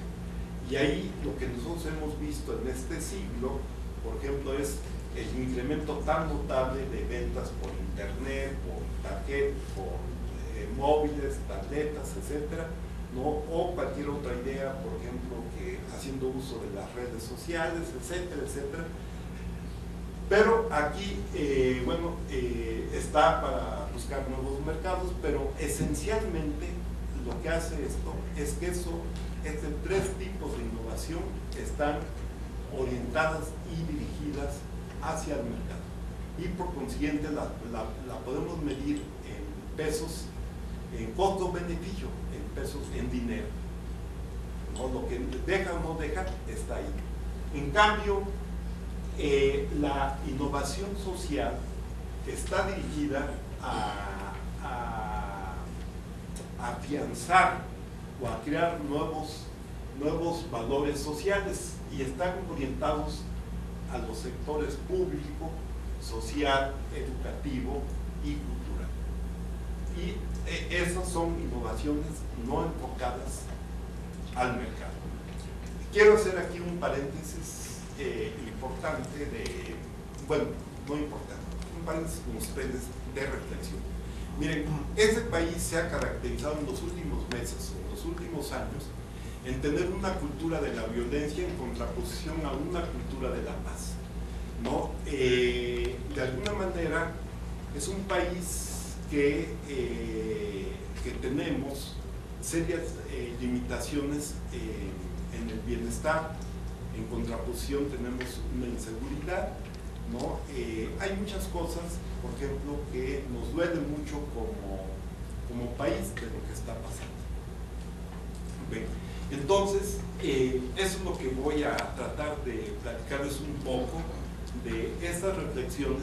Y ahí lo que nosotros hemos visto en este siglo, por ejemplo, es el incremento tan notable de ventas por internet, por tarjeta, por móviles, tabletas, etcétera, ¿no? O cualquier otra idea, por ejemplo, que haciendo uso de las redes sociales, etcétera, etcétera. Pero aquí, está para buscar nuevos mercados, pero esencialmente lo que hace esto es que tres tipos de innovación están orientadas y dirigidas hacia el mercado. Y por consiguiente la podemos medir en pesos, en costo-beneficio, en pesos, en dinero, ¿no? Lo que deja o no deja está ahí. En cambio, la innovación social está dirigida a afianzar o a crear nuevos valores sociales y están orientados a los sectores público, social, educativo y cultural. Y esas son innovaciones no enfocadas al mercado. Quiero hacer aquí un paréntesis importante no importante, un paréntesis con ustedes de reflexión. Miren, este país se ha caracterizado en los últimos meses, en los últimos años, en tener una cultura de la violencia en contraposición a una cultura de la paz, ¿no? De alguna manera es un país que tenemos serias limitaciones en el bienestar. En contraposición tenemos una inseguridad, ¿no? Hay muchas cosas, por ejemplo, que nos duele mucho como país de lo que está pasando. Bien. Entonces, eso es lo que voy a tratar de platicarles un poco de estas reflexiones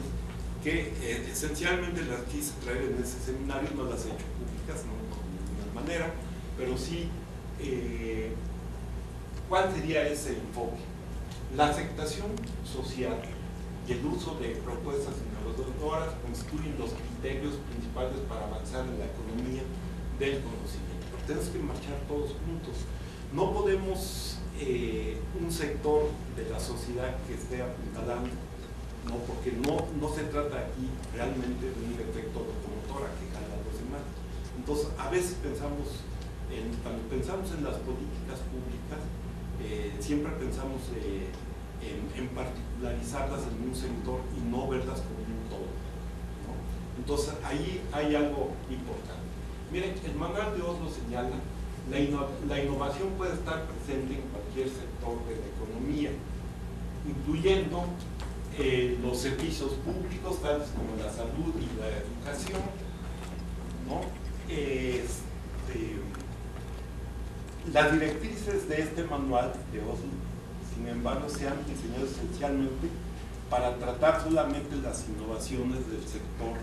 que esencialmente las quise traer en ese seminario, no las he hecho públicas, no de ninguna manera, pero sí, ¿cuál sería ese enfoque? La aceptación social y el uso de propuestas innovadoras constituyen los criterios principales para avanzar en la economía del conocimiento. Tenemos que marchar todos juntos. No podemos un sector de la sociedad que esté apuntalando, ¿no? Porque no se trata aquí realmente de un efecto locomotora que jala a los demás. Entonces, a veces cuando pensamos en las políticas públicas, siempre pensamos en particularizarlas en un sector y no verlas como un todo, ¿no? Entonces, ahí hay algo importante. Miren, el manual de Oslo señala la innovación puede estar presente en cualquier sector de la economía, incluyendo los servicios públicos, tales como la salud y la educación, ¿no? Las directrices de este manual de Oslo, sin embargo, se han diseñado esencialmente para tratar solamente las innovaciones del sector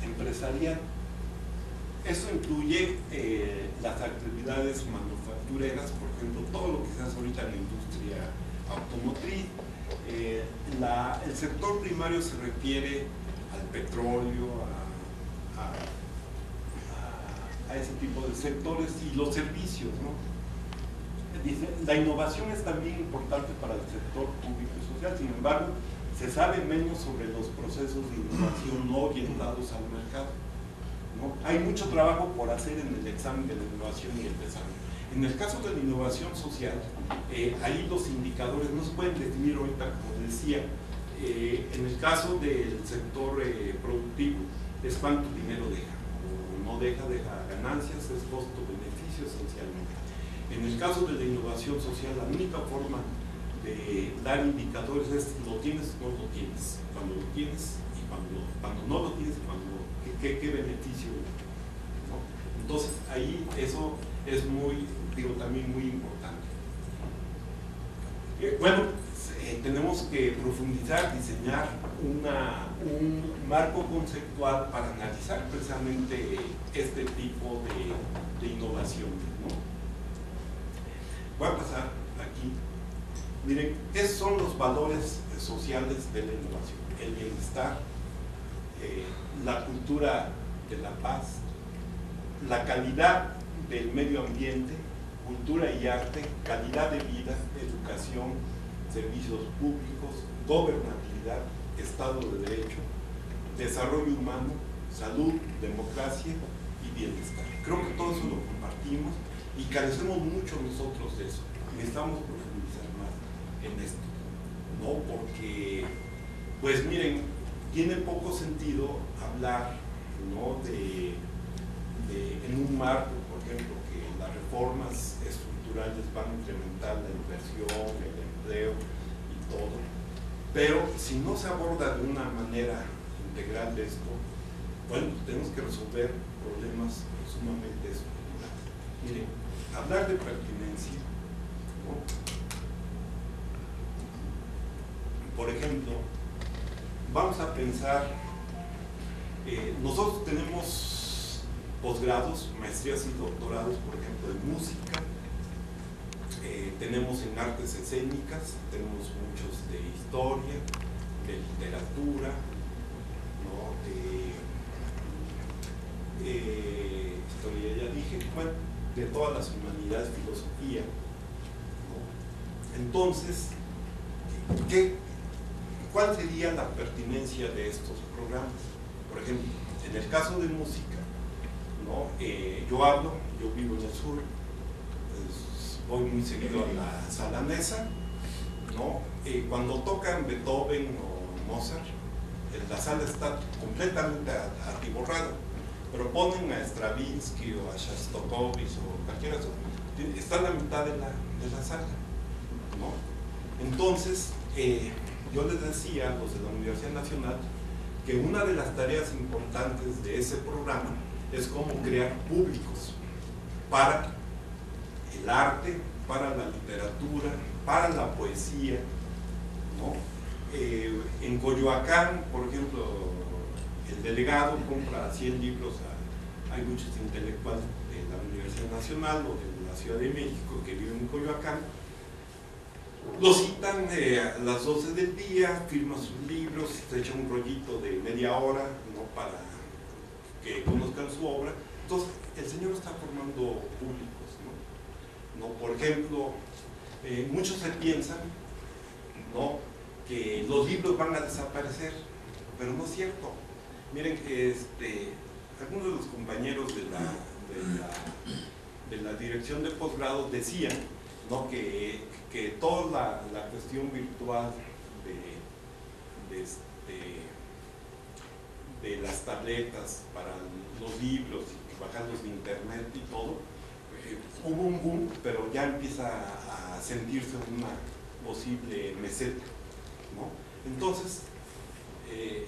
empresarial. Eso incluye las actividades manufactureras, por ejemplo, todo lo que se hace ahorita en la industria automotriz. El sector primario se refiere al petróleo, a ese tipo de sectores, y los servicios, ¿no? Dice, la innovación es también importante para el sector público y social, sin embargo, se sabe menos sobre los procesos de innovación no orientados al mercado, ¿no? Hay mucho trabajo por hacer en el examen de la innovación y el desarrollo. En el caso de la innovación social, ahí los indicadores no se pueden definir ahorita, como decía, En el caso del sector productivo, es cuánto dinero deja, o no deja ganancias, es costo-beneficio esencialmente. En el caso de la innovación social, la única forma de dar indicadores es lo tienes o no lo tienes, cuando lo tienes y cuando no lo tienes, qué beneficio, ¿no? Entonces ahí eso es también muy importante. Bueno, tenemos que profundizar, diseñar un marco conceptual para analizar precisamente este tipo de innovación, ¿no? Voy a pasar aquí. Miren, ¿qué son los valores sociales de la innovación? El bienestar, la cultura de la paz, la calidad del medio ambiente, cultura y arte, calidad de vida, educación, servicios públicos, gobernabilidad, Estado de Derecho, desarrollo humano, salud, democracia y bienestar. Creo que todo eso lo compartimos y carecemos mucho nosotros de eso. Necesitamos profundizar más en esto, ¿no? Porque, pues miren, tiene poco sentido hablar, ¿no?, en un marco, por ejemplo, que las reformas estructurales van a incrementar la inversión, el empleo y todo, pero si no se aborda de una manera integral de esto, bueno, tenemos que resolver problemas sumamente estructurales. Miren, hablar de pertinencia, ¿no? Por ejemplo, vamos a pensar, nosotros tenemos posgrados, maestrías y doctorados, por ejemplo, en música, tenemos en artes escénicas, tenemos muchos de historia, de literatura, ¿no?, historia ya dije, bueno, de todas las humanidades, filosofía, ¿no? Entonces, ¿cuál sería la pertinencia de estos programas? Por ejemplo, en el caso de música, ¿no?, yo vivo en el sur, pues, voy muy seguido a la Sala Neza, ¿no? Cuando tocan Beethoven o Mozart, la sala está completamente atiborrada, pero ponen a Stravinsky o a Shostakovich o cualquiera de esos, está a la mitad de la sala, ¿no? Entonces, yo les decía a los de la Universidad Nacional que una de las tareas importantes de ese programa es cómo crear públicos para el arte, para la literatura, para la poesía, ¿no? En Coyoacán, por ejemplo, el delegado compra 100 libros, hay muchos intelectuales de la Universidad Nacional o de la Ciudad de México que viven en Coyoacán, los citan a las 12 del día, firman sus libros, se echa un rollito de media hora, ¿no?, para que conozcan su obra. Entonces, el señor está formando públicos, ¿no? Por ejemplo, muchos se piensan, ¿no?, que los libros van a desaparecer, pero no es cierto. Miren, algunos de los compañeros de la dirección de posgrado decían, ¿no?, que toda la cuestión virtual de las tabletas para los libros y bajarlos de internet y todo, hubo un boom, pero ya empieza a sentirse una posible meseta, ¿no? Entonces,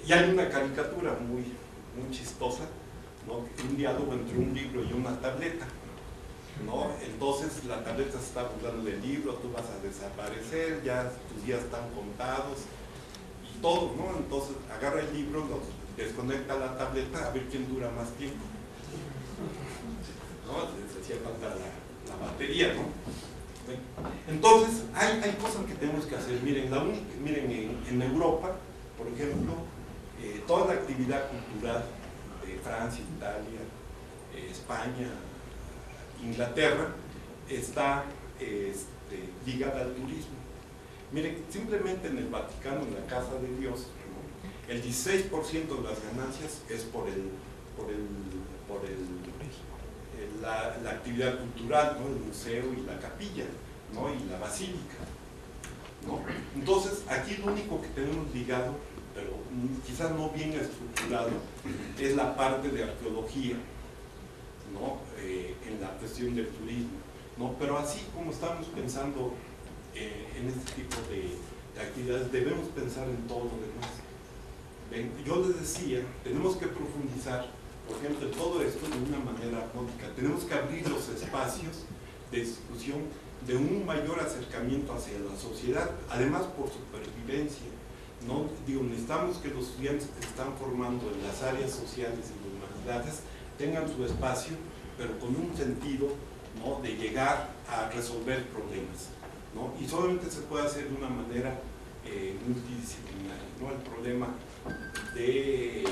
y hay una caricatura muy chistosa, ¿no?, un diálogo entre un libro y una tableta, ¿no? Entonces la tableta se está burlando del libro, tú vas a desaparecer, ya tus días están contados y todo, ¿no? Entonces agarra el libro, lo desconecta la tableta a ver quién dura más tiempo, ¿no? Les hacía falta la batería, ¿no? Entonces hay cosas que tenemos que hacer. Miren, en Europa, por ejemplo, toda la actividad cultural de Francia, Italia, España, Inglaterra, está ligada al turismo. Miren, simplemente en el Vaticano, en la Casa de Dios, ¿no?, el 16% de las ganancias es por la actividad cultural, ¿no?, el museo y la capilla, ¿no?, y la basílica, ¿no? Entonces, aquí lo único que tenemos ligado, pero quizás no bien estructurado, es la parte de arqueología, ¿no? En la cuestión del turismo, ¿no? Pero así como estamos pensando en este tipo de actividades, debemos pensar en todo lo demás. ¿Ven? Yo les decía, tenemos que profundizar, por ejemplo, en todo esto de una manera armónica. Tenemos que abrir los espacios de discusión, de un mayor acercamiento hacia la sociedad, además por supervivencia, ¿no? Digo, necesitamos que los estudiantes que se están formando en las áreas sociales y de humanidades tengan su espacio, pero con un sentido, ¿no? De llegar a resolver problemas, ¿no? Y solamente se puede hacer de una manera multidisciplinaria, ¿no? El problema de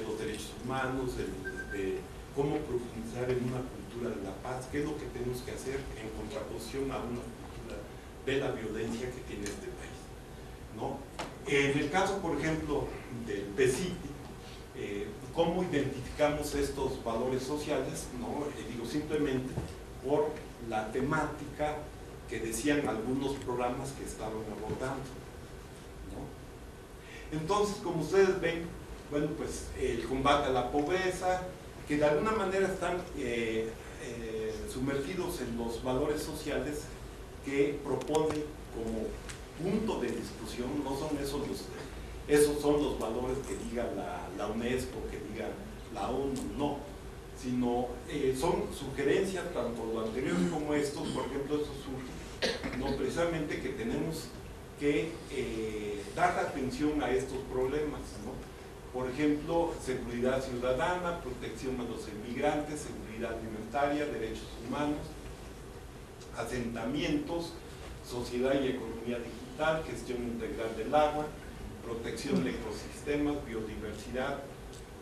los derechos humanos, de cómo profundizar en una cultura de la paz, qué es lo que tenemos que hacer en contraposición a una cultura de la violencia que tiene este país, ¿no? En el caso, por ejemplo, del PCITI, ¿cómo identificamos estos valores sociales? ¿No? Digo, simplemente por la temática que decían algunos programas que estaban abordando, ¿no? Entonces, como ustedes ven, bueno, pues el combate a la pobreza, que de alguna manera están sumergidos en los valores sociales que propone como punto de discusión. No son esos son los valores que diga la UNESCO, que diga la ONU, no, sino son sugerencias, tanto lo anterior como estos. Por ejemplo, esto surge, no, precisamente que tenemos que dar atención a estos problemas, ¿no? Por ejemplo, seguridad ciudadana, protección a los inmigrantes, seguridad alimentaria, derechos humanos, asentamientos, sociedad y economía digital, gestión integral del agua, protección de ecosistemas, biodiversidad,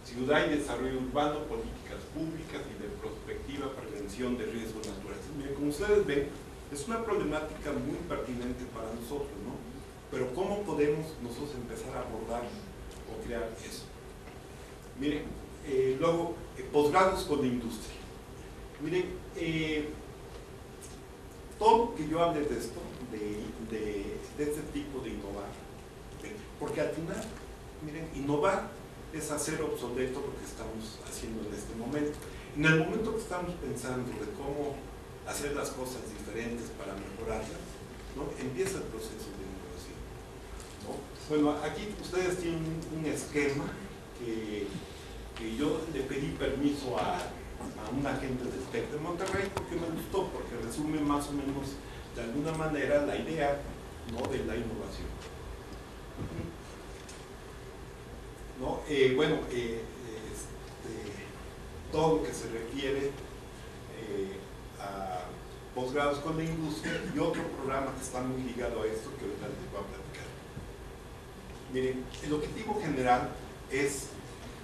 ciudad y desarrollo urbano, políticas públicas y de prospectiva, prevención de riesgos naturales. Bien, como ustedes ven, es una problemática muy pertinente para nosotros, ¿no? Pero ¿cómo podemos nosotros empezar a abordar o crear eso? Miren, luego, posgrados con la industria. Miren, todo que yo hable de esto, de este tipo de innovar, porque al final, miren, innovar es hacer obsoleto lo que estamos haciendo en este momento. En el momento que estamos pensando de cómo hacer las cosas diferentes para mejorarlas, ¿no? Empieza el proceso de innovación, ¿no? Bueno, aquí ustedes tienen un esquema que yo le pedí permiso a un agente del TEC de Monterrey porque me gustó, porque resume más o menos de alguna manera la idea, ¿no? De la innovación, ¿no? Bueno, todo lo que se refiere a posgrados con la industria y otro programa que está muy ligado a esto que ahorita les voy a platicar. Miren, el objetivo general es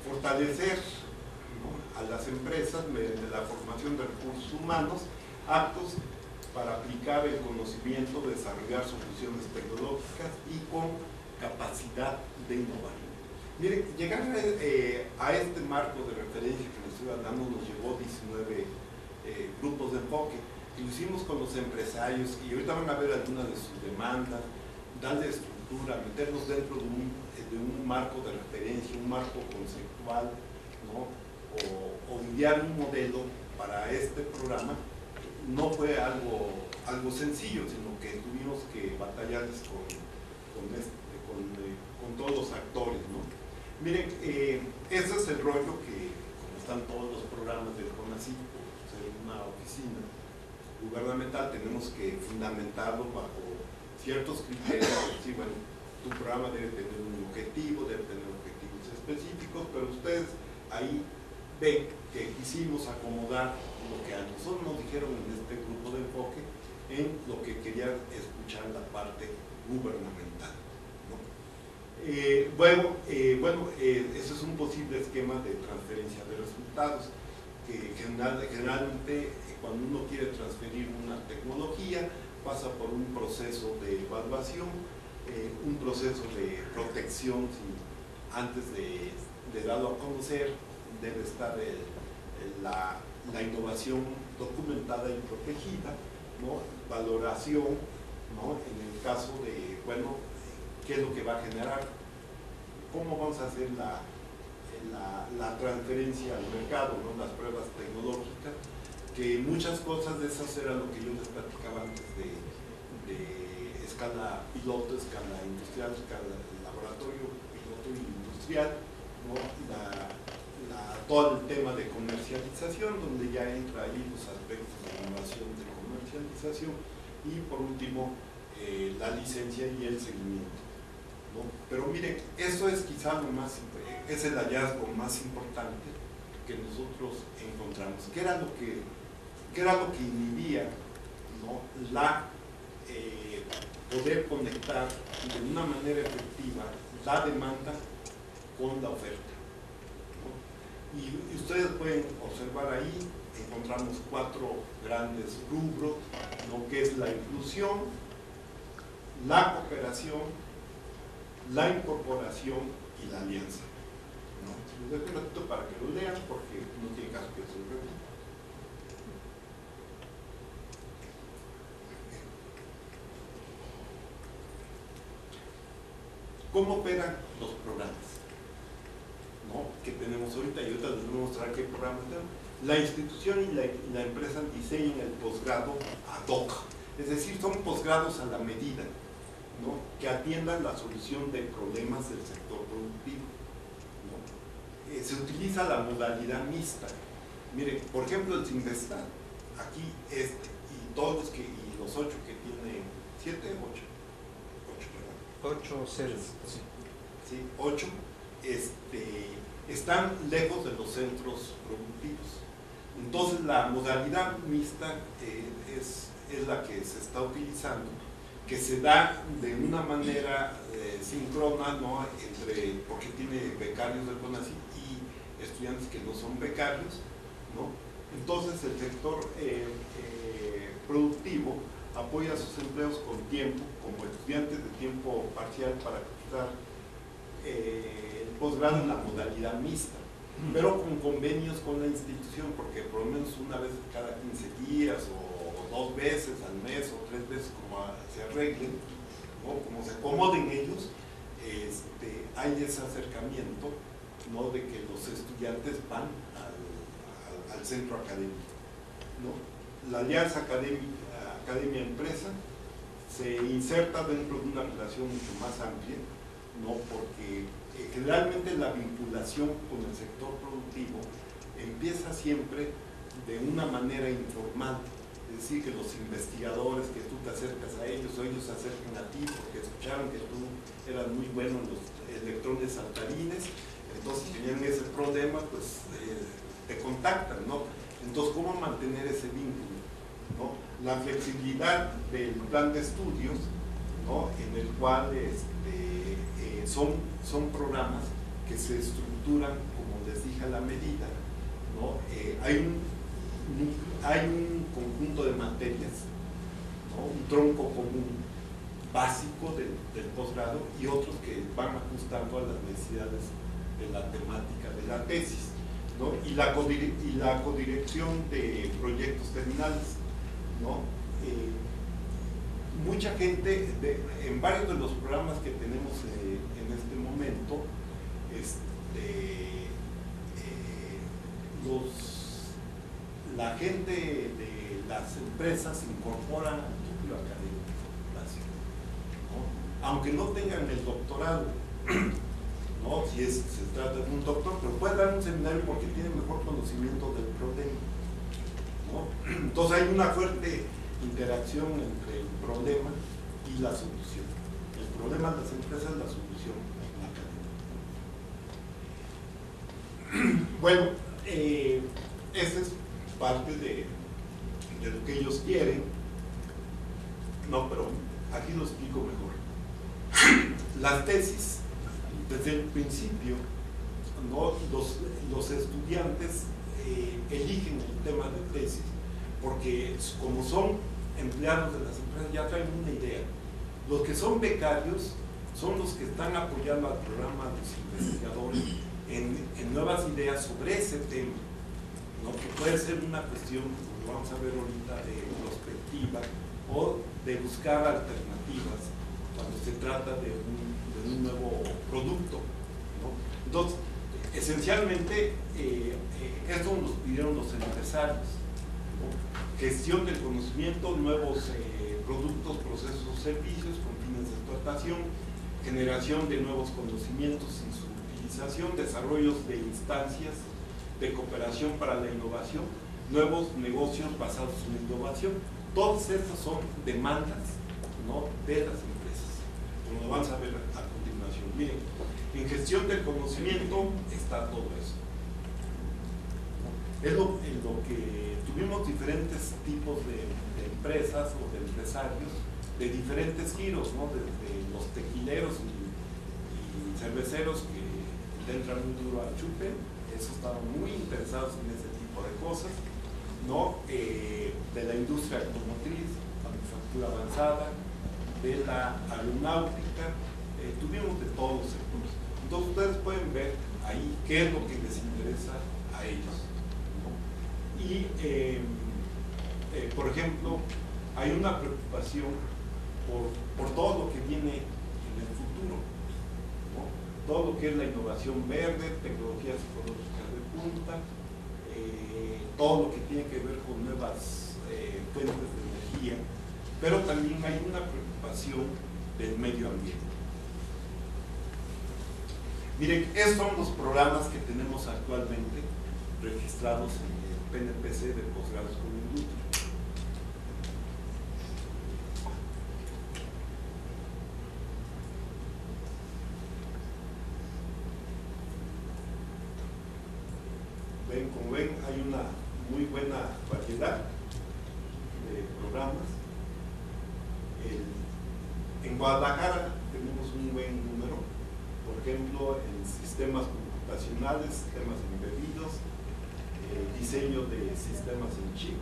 fortalecer, ¿no? A las empresas mediante la formación de recursos humanos aptos para aplicar el conocimiento, desarrollar soluciones tecnológicas y con capacidad de innovar. Miren, llegar a este marco de referencia que les estoy hablando nos llevó 19 grupos de enfoque. Y lo hicimos con los empresarios y ahorita van a ver algunas de sus demandas, darle estructura, meternos dentro de un marco de referencia, un marco conceptual, ¿no? O idear un modelo para este programa. No fue algo sencillo, sino que tuvimos que batallarles con todos los actores, ¿no? Miren, ese es el rollo que, como están todos los programas del CONACYT, por ser una oficina gubernamental, tenemos que fundamentarlo bajo ciertos criterios. Sí, bueno, tu programa debe tener un objetivo, debe tener objetivos específicos, pero ustedes ahí ven que quisimos acomodar lo que a nosotros nos dijeron en este grupo de enfoque en lo que querían escuchar la parte gubernamental, ¿no? Bueno, ese es un posible esquema de transferencia de resultados que generalmente cuando uno quiere transferir una tecnología pasa por un proceso de evaluación, un proceso de protección. Antes de darlo a conocer debe estar la innovación documentada y protegida, ¿no? Valoración, ¿no? En el caso de, bueno, ¿qué es lo que va a generar? ¿Cómo vamos a hacer la transferencia al mercado, ¿no? Las pruebas tecnológicas? Que muchas cosas de esas era lo que yo les platicaba antes de escala piloto, escala industrial, escala laboratorio, piloto industrial, ¿no? Todo el tema de comercialización, donde ya entra ahí los aspectos de innovación, de comercialización, y por último la licencia y el seguimiento, ¿no? Pero miren, eso es quizá es el hallazgo más importante que nosotros encontramos. ¿Qué era lo que inhibía, ¿no? Poder conectar de una manera efectiva la demanda con la oferta, ¿no? Y ustedes pueden observar ahí, encontramos 4 grandes rubros, ¿no? Que es la inclusión, la cooperación, la incorporación y la alianza, ¿no? Les dejo un ratito para que lo lean porque no tiene caso que se lo repita. ¿Cómo operan los programas, ¿no? Que tenemos ahorita? Y ahorita les voy a mostrar qué programas tenemos. La institución y la empresa diseñan el posgrado ad hoc, es decir, son posgrados a la medida, ¿no? Que atiendan la solución de problemas del sector productivo, ¿no? Se utiliza la modalidad mixta. Miren, por ejemplo, el Sinvestat, aquí y todos los 8 que tienen, 7, 8. 8 sedes. Sí, 8 están lejos de los centros productivos. Entonces la modalidad mixta es la que se está utilizando, que se da de una manera síncrona, ¿no? Porque tiene becarios del CONACYT y estudiantes que no son becarios, ¿no? Entonces el sector productivo apoya a sus empleos con tiempo, como estudiantes de tiempo parcial para cursar el posgrado en la modalidad mixta, pero con convenios con la institución, porque por lo menos una vez cada 15 días o 2 veces al mes o 3 veces, como se arreglen, ¿no? Como se acomoden ellos, hay ese acercamiento, ¿no? De que los estudiantes van al centro académico, ¿no? La alianza academia-empresa se inserta dentro de una relación mucho más amplia, ¿no? Porque generalmente la vinculación con el sector productivo empieza siempre de una manera informal, es decir, que los investigadores, que tú te acercas a ellos o ellos se acercan a ti porque escucharon que tú eras muy bueno en los electrones saltarines, entonces tenían ese problema, pues te contactan, ¿no? Entonces, ¿cómo mantener ese vínculo, ¿no? La flexibilidad del plan de estudios, ¿no? En el cual son programas que se estructuran, como les dije, a la medida, ¿no? Hay un conjunto de materias, ¿no? Un tronco común básico del posgrado y otros que van ajustando a las necesidades de la temática de la tesis, ¿no? Y la codirección de proyectos terminales, ¿no? Mucha gente, en varios de los programas que tenemos en este momento, la gente de las empresas incorpora al núcleo académico básico, ¿no? Aunque no tengan el doctorado, ¿no? Si se trata de un doctor, pero puede dar un seminario porque tiene mejor conocimiento del problema, ¿no? Entonces hay una fuerte interacción entre el problema y la solución. El problema de las empresas, la solución académica. Bueno, esa es parte de lo que ellos quieren. No, pero aquí lo explico mejor. Las tesis, desde el principio, ¿no? Los estudiantes eligen el tema de tesis porque como son empleados de las empresas ya traen una idea. Los que son becarios son los que están apoyando al programa de los investigadores en nuevas ideas sobre ese tema, ¿no? Que puede ser una cuestión, como vamos a ver ahorita, de prospectiva o de buscar alternativas cuando se trata de un nuevo producto, ¿no? Entonces, esencialmente, esto nos pidieron los empresarios, ¿no? Gestión del conocimiento, nuevos productos, procesos o servicios con fines de explotación, generación de nuevos conocimientos y su utilización, desarrollos de instancias de cooperación para la innovación, nuevos negocios basados en innovación. Todas estas son demandas, ¿no?, de las empresas, como lo vamos a ver a continuación. Miren, en gestión del conocimiento está todo eso. Es en lo que tuvimos diferentes tipos de empresas o de empresarios de diferentes giros, ¿no?, desde los tequileros y cerveceros que le entran muy duro al chupe, esos estaban muy interesados en ese tipo de cosas, ¿no? De la industria automotriz, manufactura avanzada, de la aeronáutica, tuvimos de todos los sectores. Entonces ustedes pueden ver ahí qué es lo que les interesa a ellos, ¿no? Y por ejemplo, hay una preocupación por todo lo que viene en el futuro, ¿no? Todo lo que es la innovación verde, tecnologías ecológicas de punta, todo lo que tiene que ver con nuevas fuentes de energía, pero también hay una preocupación del medio ambiente. Miren, estos son los programas que tenemos actualmente registrados en el PNPC de posgrados con industria. Como ven, hay una muy buena variedad de programas. En Guadalajara tenemos un buen número, por ejemplo, en sistemas computacionales, sistemas embebidos, diseño de sistemas en chip,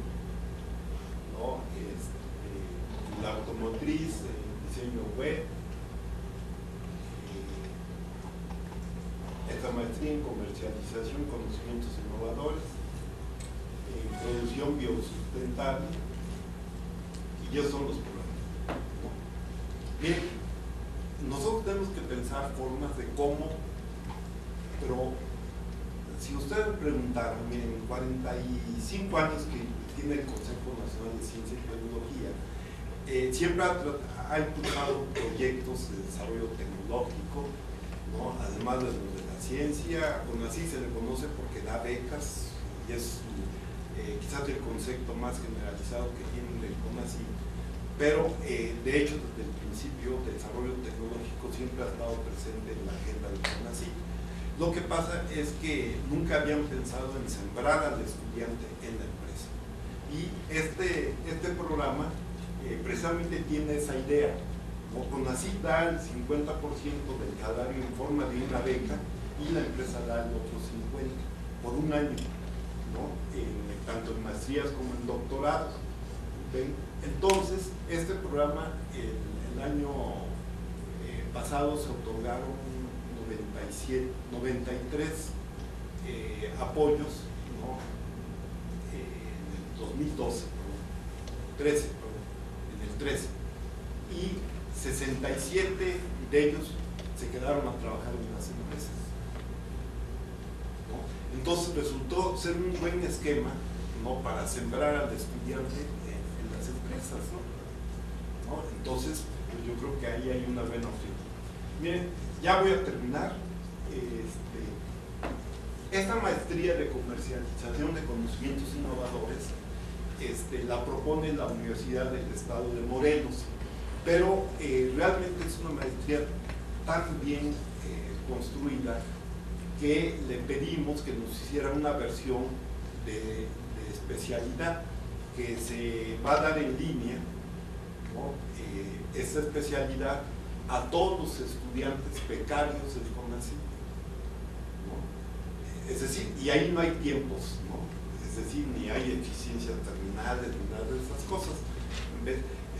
¿no? La automotriz, diseño web, esta maestría en comercialización, conocimientos innovadores, en producción biosustentable, y ya son los programas, ¿no? Bien, nosotros tenemos que pensar formas de cómo, pero si ustedes me preguntaran, miren, 45 años que tiene el Consejo Nacional de Ciencia y Tecnología, siempre ha impulsado proyectos de desarrollo tecnológico, ¿no? Además de los de la ciencia, bueno, así se le conoce porque da becas y es quizás el concepto más generalizado que tienen del CONACYT, pero de hecho desde el principio el desarrollo tecnológico siempre ha estado presente en la agenda del CONACYT. Lo que pasa es que nunca habían pensado en sembrar al estudiante en la empresa, y este programa precisamente tiene esa idea. CONACYT da el 50% del salario en forma de una beca y la empresa da el otro 50% por un año, ¿no? Tanto en maestrías como en doctorados. ¿Ven? Entonces, este programa el año pasado se otorgaron 93 apoyos, ¿no? En el 2012, en el 13, y 67 de ellos se quedaron a trabajar en las empresas, ¿no? Entonces resultó ser un buen esquema, ¿no?, para sembrar al estudiante en las empresas, ¿no? Entonces, pues yo creo que ahí hay una buena opción. Miren, ya voy a terminar. Esta maestría de comercialización de conocimientos innovadores la propone la Universidad del Estado de Morelos, pero realmente es una maestría tan bien construida que le pedimos que nos hiciera una versión de especialidad que se va a dar en línea, ¿no? Esta especialidad a todos los estudiantes becarios del CONACYT, ¿no? Es decir, y ahí no hay tiempos, ¿no? Es decir, ni hay eficiencias terminales ni nada de esas cosas.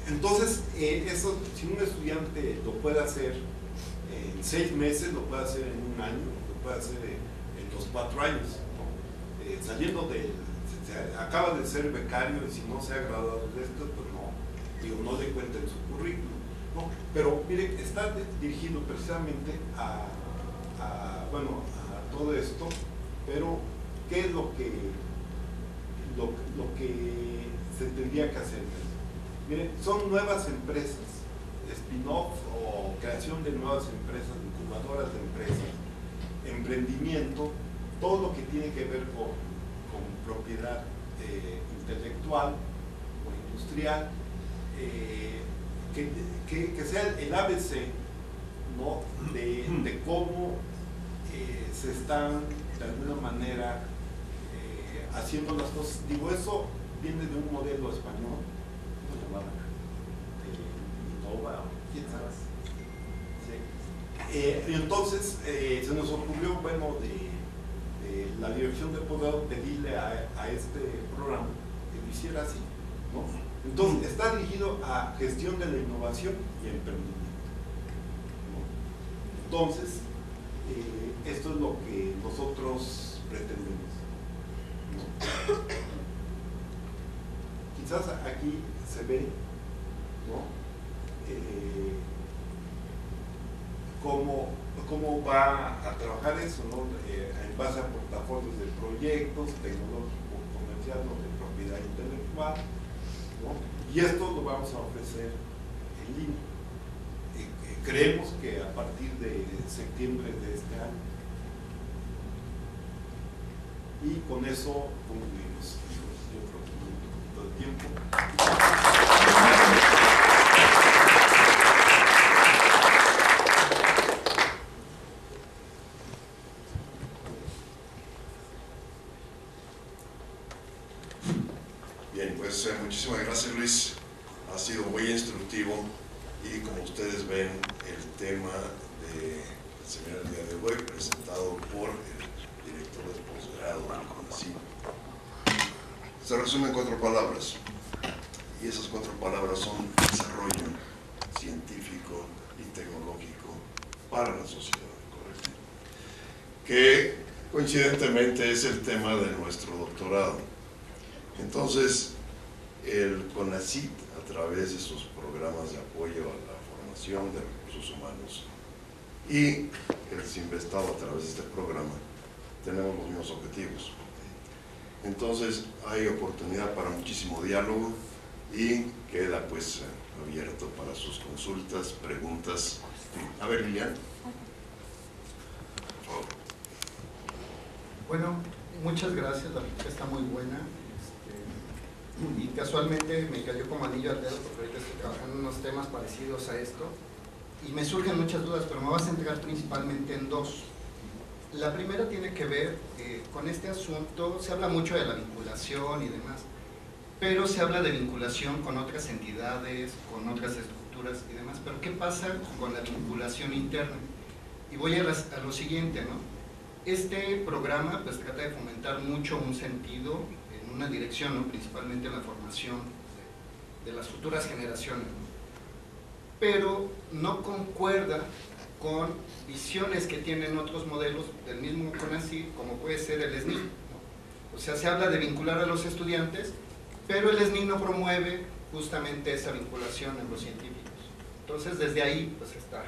Entonces, eso, si un estudiante lo puede hacer en 6 meses, lo puede hacer en 1 año, lo puede hacer en los 4 años, ¿no? Saliendo acaba de ser becario, y si no se ha graduado de esto, pues no, digo, no le cuenta en su currículum, ¿no? Pero mire, está dirigido precisamente a todo esto, pero ¿qué es lo que se tendría que hacer? Miren, son nuevas empresas, spin-off o creación de nuevas empresas, incubadoras de empresas, emprendimiento, todo lo que tiene que ver con propiedad intelectual o industrial, que sea el ABC, ¿no? de cómo se están de alguna manera haciendo las cosas. Digo, eso viene de un modelo español, lo llamaban Innova, quién sabe. Sí. Y entonces se nos ocurrió, bueno, de la dirección de poder pedirle a este programa que lo hiciera así, ¿no? Entonces está dirigido a gestión de la innovación y emprendimiento, ¿no? Entonces esto es lo que nosotros pretendemos, ¿no? Quizás aquí se ve, ¿no? Cómo va a trabajar eso, ¿no? En base a portafolios de proyectos tecnológicos, comerciales o de propiedad intelectual, ¿no? Y esto lo vamos a ofrecer en línea. Creemos que a partir de septiembre de este año. Y con eso concluimos. Yo creo que un poquito de tiempo. Bien, pues muchísimas gracias, Luis. Ha sido muy instructivo y como ustedes ven, el tema del seminario del día de hoy presentado por el director del posgrado del CONACYT se resume en 4 palabras, y esas 4 palabras son desarrollo científico y tecnológico para la sociedad, ¿correcto? Que coincidentemente es el tema de nuestro doctorado. Entonces, el CONACYT, a través de sus programas de apoyo a la formación de recursos humanos, y el CINVESTADO, a través de este programa, tenemos los mismos objetivos. Entonces, hay oportunidad para muchísimo diálogo y queda pues abierto para sus consultas, preguntas. A ver, Lilian. Por favor. Bueno, muchas gracias, la plática está muy buena. Y casualmente me cayó como anillo al dedo porque ahorita estoy trabajando en unos temas parecidos a esto y me surgen muchas dudas, pero me voy a centrar principalmente en 2. La primera tiene que ver con este asunto. Se habla mucho de la vinculación y demás, pero se habla de vinculación con otras entidades, con otras estructuras y demás, pero ¿qué pasa con la vinculación interna? Y voy a lo siguiente, ¿no? Este programa pues trata de fomentar mucho un sentido, una dirección, ¿no? Principalmente en la formación de las futuras generaciones, ¿no? Pero no concuerda con visiones que tienen otros modelos del mismo CONACYT, como puede ser el SNI, ¿no? O sea, se habla de vincular a los estudiantes, pero el SNI no promueve justamente esa vinculación en los científicos. Entonces, desde ahí pues está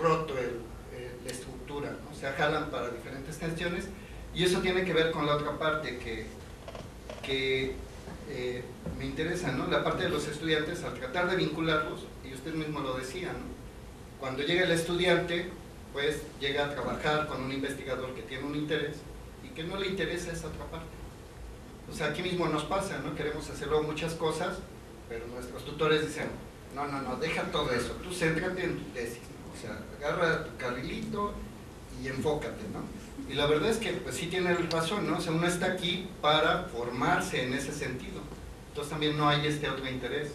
roto la estructura, ¿no? O sea, jalan para diferentes tensiones, y eso tiene que ver con la otra parte que me interesa, ¿no? La parte de los estudiantes, al tratar de vincularlos, y usted mismo lo decía, ¿no? Cuando llega el estudiante, pues llega a trabajar con un investigador que tiene un interés y que no le interesa esa otra parte. O sea, aquí mismo nos pasa, ¿no? Queremos hacer luego muchas cosas, pero nuestros tutores dicen, no, deja todo eso, tú céntrate en tu tesis, ¿no? O sea, agarra tu carrilito y enfócate, ¿no? Y la verdad es que pues sí tiene razón, ¿no? O sea, uno está aquí para formarse en ese sentido. Entonces también no hay este otro interés.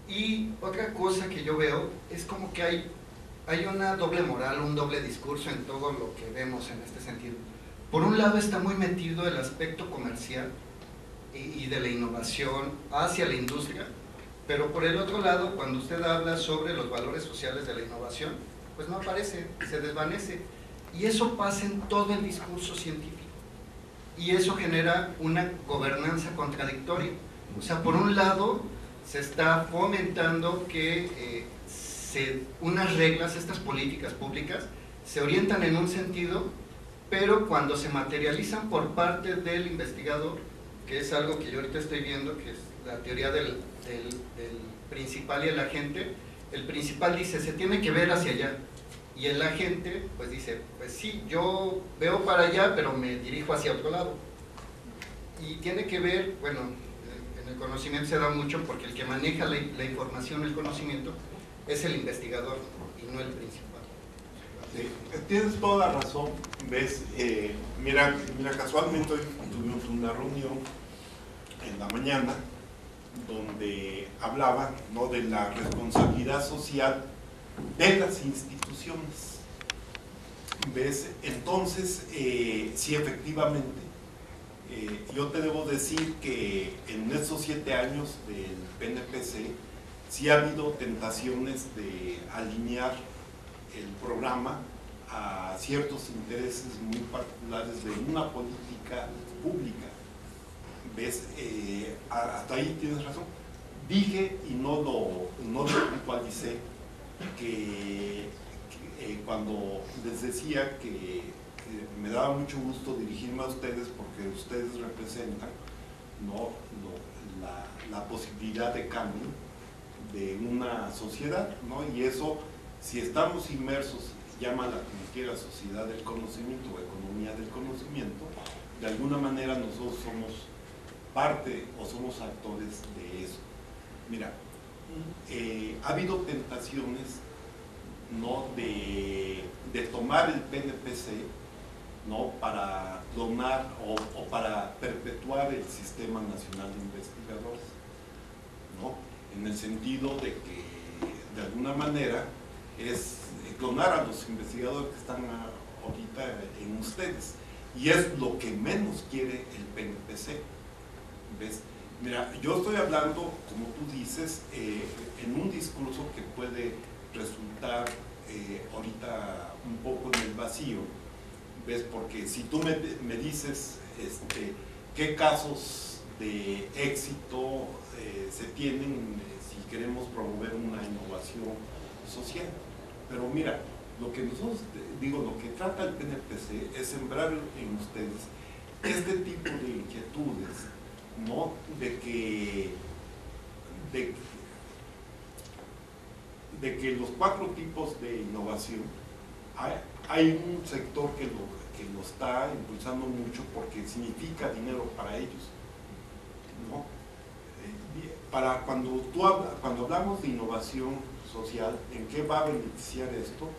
Y otra cosa que yo veo es como que hay una doble moral, un doble discurso en todo lo que vemos en este sentido. Por un lado está muy metido el aspecto comercial y de la innovación hacia la industria, pero por el otro lado, cuando usted habla sobre los valores sociales de la innovación, pues no aparece, se desvanece. Y eso pasa en todo el discurso científico. Y eso genera una gobernanza contradictoria. O sea, por un lado, se está fomentando que unas reglas, estas políticas públicas, se orientan en un sentido, pero cuando se materializan por parte del investigador, que es algo que yo ahorita estoy viendo, que es la teoría del principal y el agente, el principal dice, se tiene que ver hacia allá, y el agente pues dice, pues sí, yo veo para allá, pero me dirijo hacia otro lado. Y tiene que ver, bueno, en el conocimiento se da mucho porque el que maneja la información, el conocimiento, es el investigador y no el principal. Sí, tienes toda la razón, ¿ves? Mira, casualmente hoy tuvimos una reunión en la mañana donde hablaban, ¿no?, de la responsabilidad social de las instituciones, ¿ves? Entonces, sí, efectivamente, yo te debo decir que en estos 7 años del PNPC sí ha habido tentaciones de alinear el programa a ciertos intereses muy particulares de una política pública. ¿Ves? Hasta ahí tienes razón. Dije y no lo puntualicé que cuando les decía que me daba mucho gusto dirigirme a ustedes porque ustedes representan, ¿no?, la posibilidad de cambio de una sociedad, ¿no? Y eso, si estamos inmersos, llámala como quiera, sociedad del conocimiento o economía del conocimiento, de alguna manera nosotros somos parte o somos actores de eso. Mira, ha habido tentaciones, ¿no?, de tomar el PNPC, ¿no?, para clonar o para perpetuar el Sistema Nacional de Investigadores, ¿no?, en el sentido de que de alguna manera es clonar a los investigadores que están ahorita en ustedes, y es lo que menos quiere el PNPC, ¿ves? Mira, yo estoy hablando, como tú dices, en un discurso que puede resultar ahorita un poco en el vacío, ¿ves? Porque si tú me dices qué casos de éxito se tienen si queremos promover una innovación social, pero mira, lo que nosotros, lo que trata el PNPC es sembrar en ustedes este tipo de inquietudes, ¿no?, de que los 4 tipos de innovación, hay un sector que lo está impulsando mucho porque significa dinero para ellos, ¿no? Cuando hablamos de innovación social, ¿en qué va a beneficiar esto?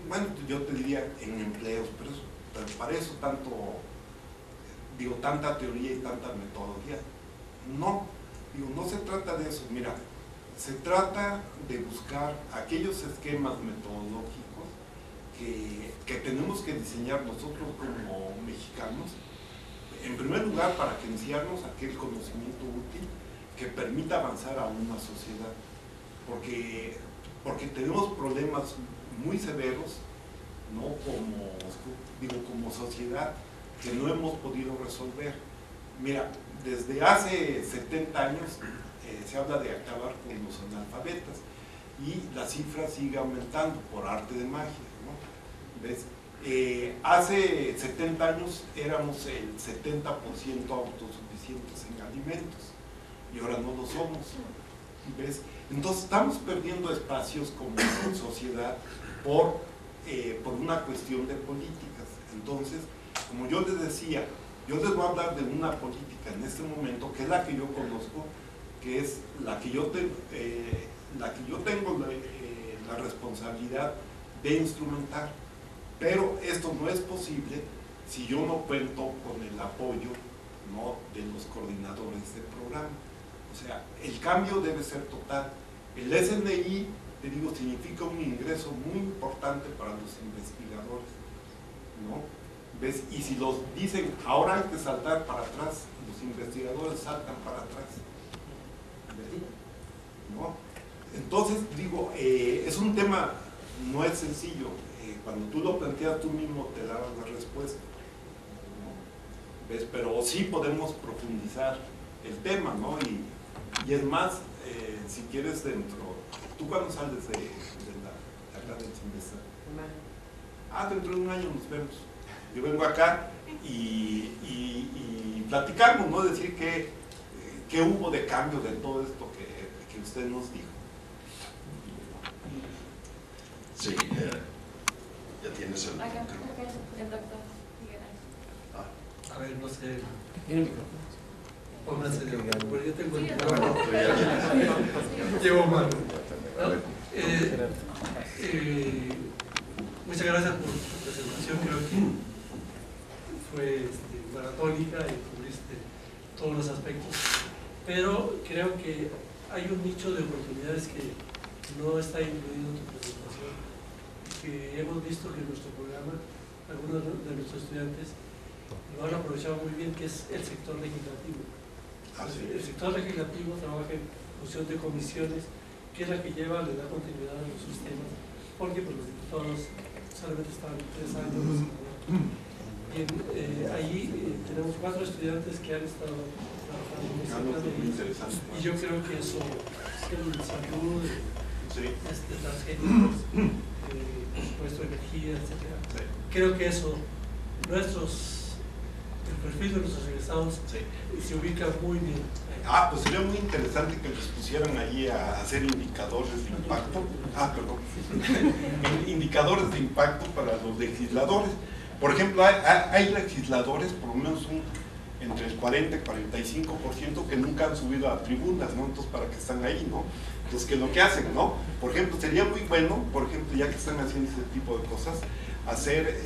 Bueno, yo te diría en empleos, pero para eso tanta teoría y tanta metodología. No, no se trata de eso. Mira, se trata de buscar aquellos esquemas metodológicos que tenemos que diseñar nosotros como mexicanos, en primer lugar para que iniciarnos aquel conocimiento útil que permita avanzar a una sociedad, porque tenemos problemas muy severos, ¿no?, como sociedad, que no hemos podido resolver. Mira, desde hace 70 años se habla de acabar con los analfabetas y la cifra sigue aumentando por arte de magia, ¿no? ¿Ves? Hace 70 años éramos el 70% autosuficientes en alimentos y ahora no lo somos, ¿ves? Entonces estamos perdiendo espacios como sociedad por una cuestión de políticas. Entonces, como yo les decía, yo les voy a hablar de una política en este momento que es la que yo conozco, que es la que yo tengo la responsabilidad de instrumentar, pero esto no es posible si yo no cuento con el apoyo, ¿no?, de los coordinadores del programa. O sea, el cambio debe ser total. El SNI, te digo, significa un ingreso muy importante para los investigadores, ¿no? ¿Ves? Y si los dicen, ahora hay que saltar para atrás, los investigadores saltan para atrás, ¿ves? ¿No? Entonces, digo, es un tema, no es sencillo. Cuando tú lo planteas, tú mismo te das la respuesta, ¿no? ¿Ves? Pero sí podemos profundizar el tema, ¿no? Y es más, si quieres dentro, ¿tú cuándo sales de acá del Sinvestat? Un año. Ah, dentro de un año nos vemos. Yo vengo acá y platicamos, ¿no? Decir qué hubo de cambio de todo esto que usted nos dijo. Sí, ya tienes el Acá, micrófono. el doctor Miguel Ángel. A ver, no sé. ¿Tiene micrófono? Pónganse de acuerdo, porque yo tengo el Sí, micrófono. Tú ya tienes. Llevo mal. A ver. Muchas gracias por su presentación. Creo que fue maratónica y cubriste todos los aspectos. Pero creo que hay un nicho de oportunidades que no está incluido en tu presentación, que hemos visto que en nuestro programa algunos de nuestros estudiantes lo han aprovechado muy bien, que es el sector legislativo. El sector legislativo trabaja en función de comisiones, que es la que le da continuidad a los sistemas, porque pues, los diputados solamente están 3 años. Bien, allí tenemos 4 estudiantes que han estado trabajando en ese plan de Muy interesante. y yo creo que eso, el salud, Sí. transgénicos, por supuesto energía, etcétera. Sí. Creo que eso, el perfil de nuestros egresados Sí. se ubica muy bien. Ah, pues sería muy interesante que les pusieran allí a hacer indicadores de impacto. Ah, perdón. Indicadores de impacto para los legisladores. Por ejemplo, hay legisladores, por lo menos entre el 40 y 45% que nunca han subido a tribunas, ¿no? Entonces, ¿para qué están ahí, no? Entonces, ¿qué es lo que hacen, no? Por ejemplo, sería muy bueno, por ejemplo, ya que están haciendo ese tipo de cosas, hacer,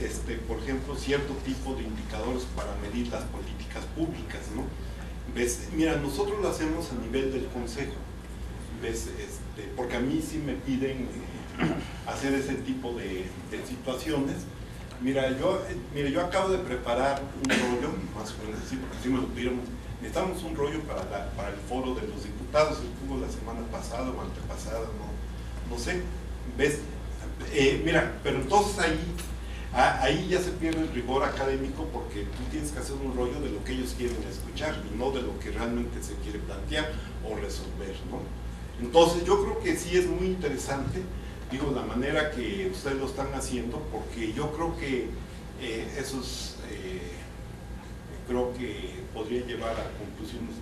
por ejemplo, cierto tipo de indicadores para medir las políticas públicas, ¿no? ¿Ves? Mira, nosotros lo hacemos a nivel del consejo, ¿ves? Porque a mí sí me piden hacer ese tipo de situaciones. Mira, yo acabo de preparar un rollo, más o menos así, porque así me lo pidieron. Necesitamos un rollo para el foro de los diputados, estuvo la semana pasada o antepasada, no sé, ¿ves? Mira, pero entonces ahí ya se pierde el rigor académico, porque tú tienes que hacer un rollo de lo que ellos quieren escuchar y no de lo que realmente se quiere plantear o resolver, ¿no? Entonces yo creo que sí es muy interesante, digo, la manera que ustedes lo están haciendo, porque yo creo que creo que podría llevar a conclusiones.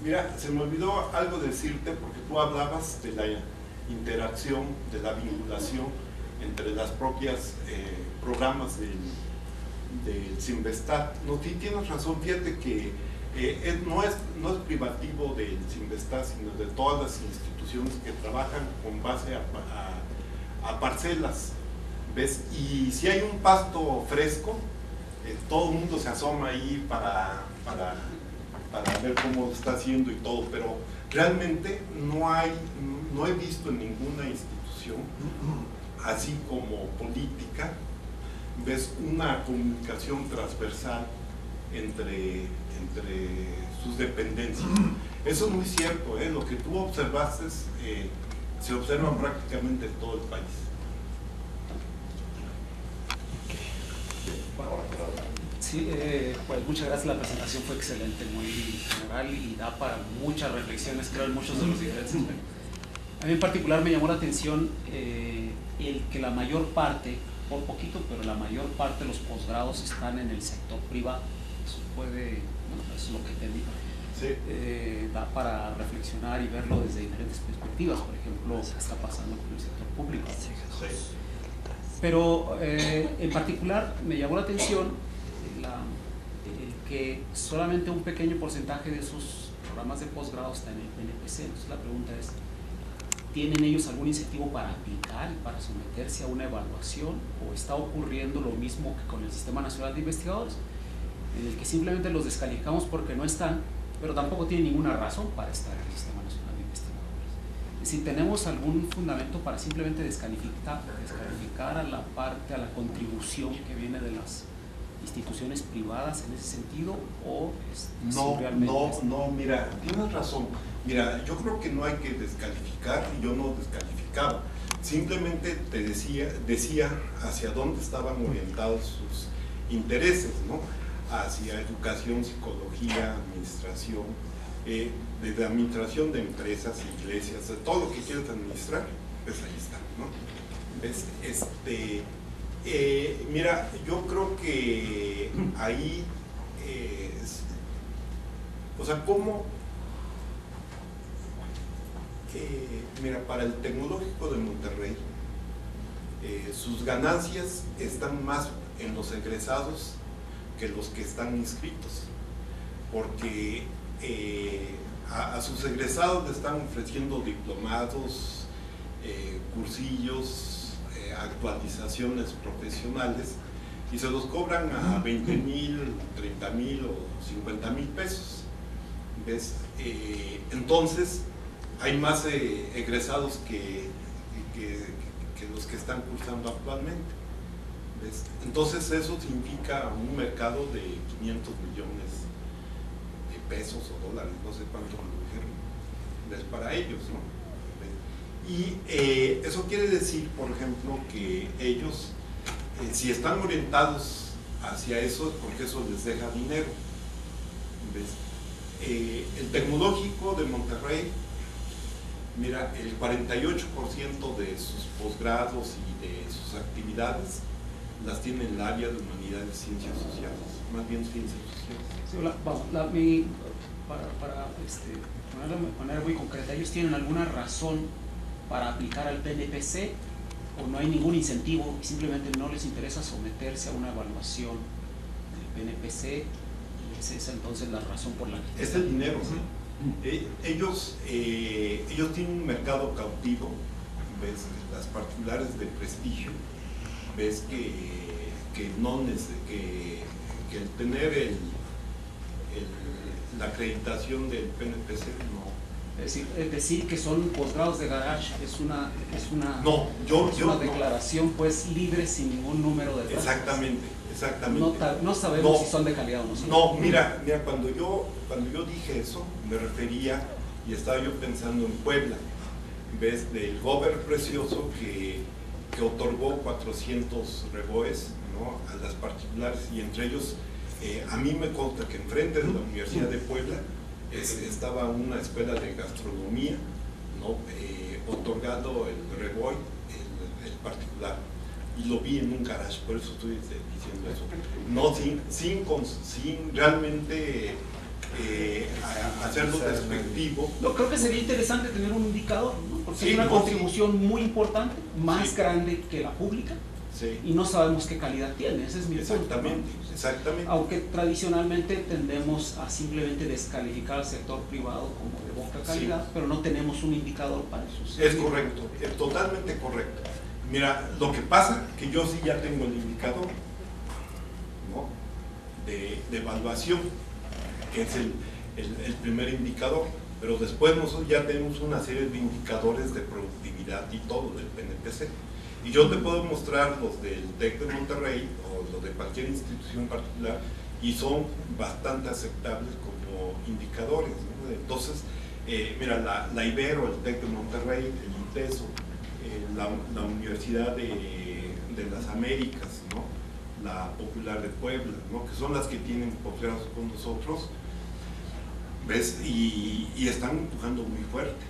Mira, se me olvidó algo decirte, porque tú hablabas de la interacción, de la vinculación entre las propias programas del Sinvestat. No, tienes razón, fíjate que no es privativo del Sinvestat, sino de todas las instituciones que trabajan con base a parcelas, ¿ves? Y si hay un pasto fresco, todo el mundo se asoma ahí para ver cómo está haciendo y todo, pero realmente no he visto en ninguna institución, así como política, ves, una comunicación transversal entre sus dependencias. Eso es muy cierto, lo que tú observaste se observa prácticamente en todo el país. Sí, pues muchas gracias, la presentación fue excelente, muy general y da para muchas reflexiones, creo, en muchos de los diferentes aspectos. A mí en particular me llamó la atención el que la mayor parte, por poquito, pero la mayor parte de los posgrados están en el sector privado. Eso eso es lo que te digo. Sí. Da para reflexionar y verlo desde diferentes perspectivas, por ejemplo, qué está pasando con el sector público. Sí. Pero en particular me llamó la atención que solamente un pequeño porcentaje de esos programas de posgrado está en el PNPC. Entonces la pregunta es, ¿tienen ellos algún incentivo para aplicar y para someterse a una evaluación? ¿O está ocurriendo lo mismo que con el Sistema Nacional de Investigadores, en el que simplemente los descalificamos porque no están, pero tampoco tienen ninguna razón para estar en el Sistema Nacional de Investigadores? Es decir, ¿tenemos algún fundamento para simplemente descalificar a la contribución que viene de las instituciones privadas en ese sentido? ¿O No, mira, tienes razón. Mira, yo creo que no hay que descalificar, y yo no descalificaba. Simplemente te decía hacia dónde estaban orientados sus intereses, ¿no? Hacia educación, psicología, administración, desde administración de empresas, iglesias, de todo lo que quieras administrar, pues ahí está, ¿no? ¿Ves? Mira, yo creo que ahí, o sea, ¿cómo? Mira, para el Tecnológico de Monterrey, sus ganancias están más en los egresados que los que están inscritos, porque a sus egresados le están ofreciendo diplomados, cursillos, actualizaciones profesionales, y se los cobran a 20,000, 30,000 o 50,000 pesos. ¿Ves? Entonces hay más egresados que los que están cursando actualmente. ¿Ves? Entonces eso significa un mercado de 500 millones de pesos o dólares, no sé cuánto lo dijeron, ¿ves? Para ellos, ¿no? Y eso quiere decir, por ejemplo, que ellos, si están orientados hacia eso, porque eso les deja dinero. ¿Ves? El Tecnológico de Monterrey, mira, el 48% de sus posgrados y de sus actividades las tiene en el área de humanidades y ciencias sociales, más bien ciencias sociales. Sí, para ponerlo de manera muy concreta, ¿ellos tienen alguna razón para aplicar al PNPC o no hay ningún incentivo y simplemente no les interesa someterse a una evaluación del PNPC y esa es entonces la razón por la que... Es el dinero, ¿sí? Ellos tienen un mercado cautivo, ¿ves? Las particulares de prestigio, ves que el tener la acreditación del PNPC no. Es decir que son posgrados de garage es una declaración pues libre sin ningún número de plazas. Exactamente. No sabemos si son de calidad o no son. No, mira, cuando yo dije eso, me refería y estaba yo pensando en Puebla, ves, del Gober Precioso que otorgó 400 reboes, ¿no? A las particulares, y entre ellos, a mí me consta que enfrente de la Universidad de Puebla estaba una escuela de gastronomía, ¿no? Otorgando el reboy, el particular, y lo vi en un garage, por eso estoy diciendo eso, no sin realmente hacerlo despectivo. No, creo que sería interesante tener un indicador, ¿no? Porque Sí, es una no, contribución muy importante, más Sí. grande que la pública, Sí. y no sabemos qué calidad tiene, ese es mi punto, ¿no? Exactamente. Aunque tradicionalmente tendemos a simplemente descalificar al sector privado como de poca calidad, Sí. pero no tenemos un indicador para eso. Es correcto, es totalmente correcto. Mira, lo que pasa que yo sí ya tengo el indicador, ¿no? de evaluación, que es el primer indicador, pero después nosotros ya tenemos una serie de indicadores de productividad y todo del PNPC. Y yo te puedo mostrar los del TEC de Monterrey o los de cualquier institución particular y son bastante aceptables como indicadores, ¿no? Entonces, mira, la Ibero, el TEC de Monterrey, el ITESO, la Universidad de las Américas, ¿no? La Popular de Puebla, ¿no? Que son las que tienen posgrados con nosotros, ¿ves? Y están empujando muy fuerte,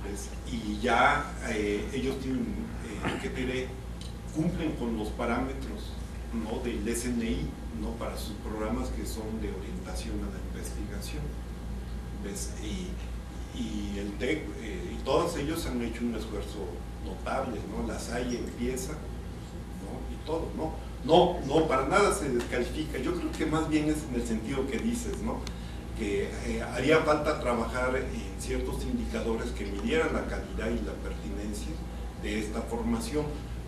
¿ves? Y ya ellos tienen, ¿qué te diré? Cumplen con los parámetros, ¿no? Del SNI, ¿no? Para sus programas que son de orientación a la investigación, ¿ves? Y el TEC, y todos ellos han hecho un esfuerzo notable, ¿no? La SAI empieza, ¿no? Y todo, no, para nada se descalifica. Yo creo que más bien es en el sentido que dices, ¿no? Que haría falta trabajar en ciertos indicadores que midieran la calidad y la pertinencia de esta formación,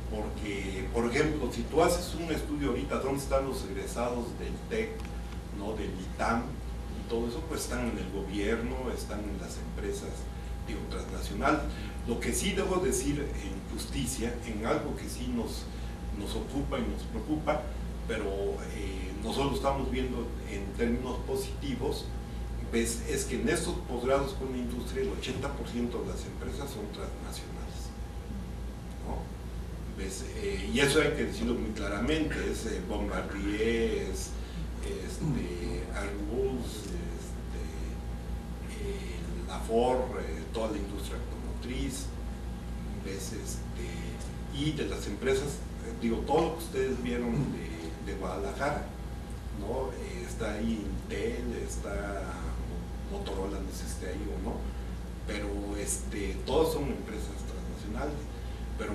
porque, por ejemplo, si tú haces un estudio ahorita, ¿dónde están los egresados del TEC, ¿no? Del ITAM y todo eso? Pues están en el gobierno, están en las empresas, digo, transnacionales. Lo que sí debo decir en justicia, en algo que sí nos ocupa y nos preocupa, pero nosotros estamos viendo en términos positivos, ¿ves? Es que en estos posgrados con la industria el 80% de las empresas son transnacionales, ¿no? ¿Ves? Y eso hay que decirlo muy claramente, es Bombardier, es Airbus, la Ford, toda la industria automotriz, ¿ves? Y de las empresas, digo, todo lo que ustedes vieron de Guadalajara, ¿no? Está ahí Intel, está Motorola, no sé si esté ahí o no, pero todas son empresas transnacionales. Pero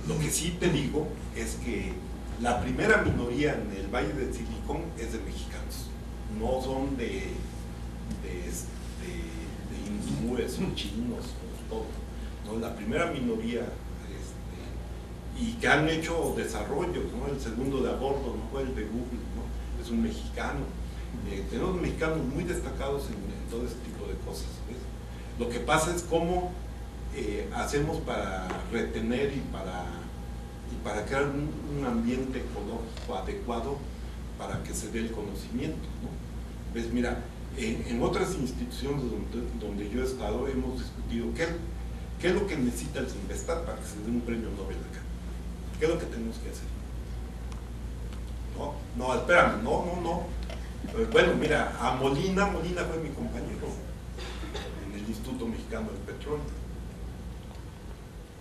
lo que sí te digo es que la primera minoría en el Valle del Silicón es de mexicanos, no son de hindúes o chinos o todo, ¿no? La primera minoría y que han hecho desarrollos, ¿no? El segundo de a bordo, ¿no? El de Google, ¿no? Es un mexicano. Tenemos mexicanos muy destacados en todo este tipo de cosas, ¿ves? Lo que pasa es cómo hacemos para retener y para crear un ambiente ecológico adecuado para que se dé el conocimiento, ¿no? ¿Ves? Mira, en otras instituciones donde yo he estado hemos discutido qué es lo que necesita el Sinvestat para que se dé un premio Nobel acá. ¿Qué es lo que tenemos que hacer? No, espérame, no. Bueno, mira, a Molina fue mi compañero en el Instituto Mexicano del Petróleo.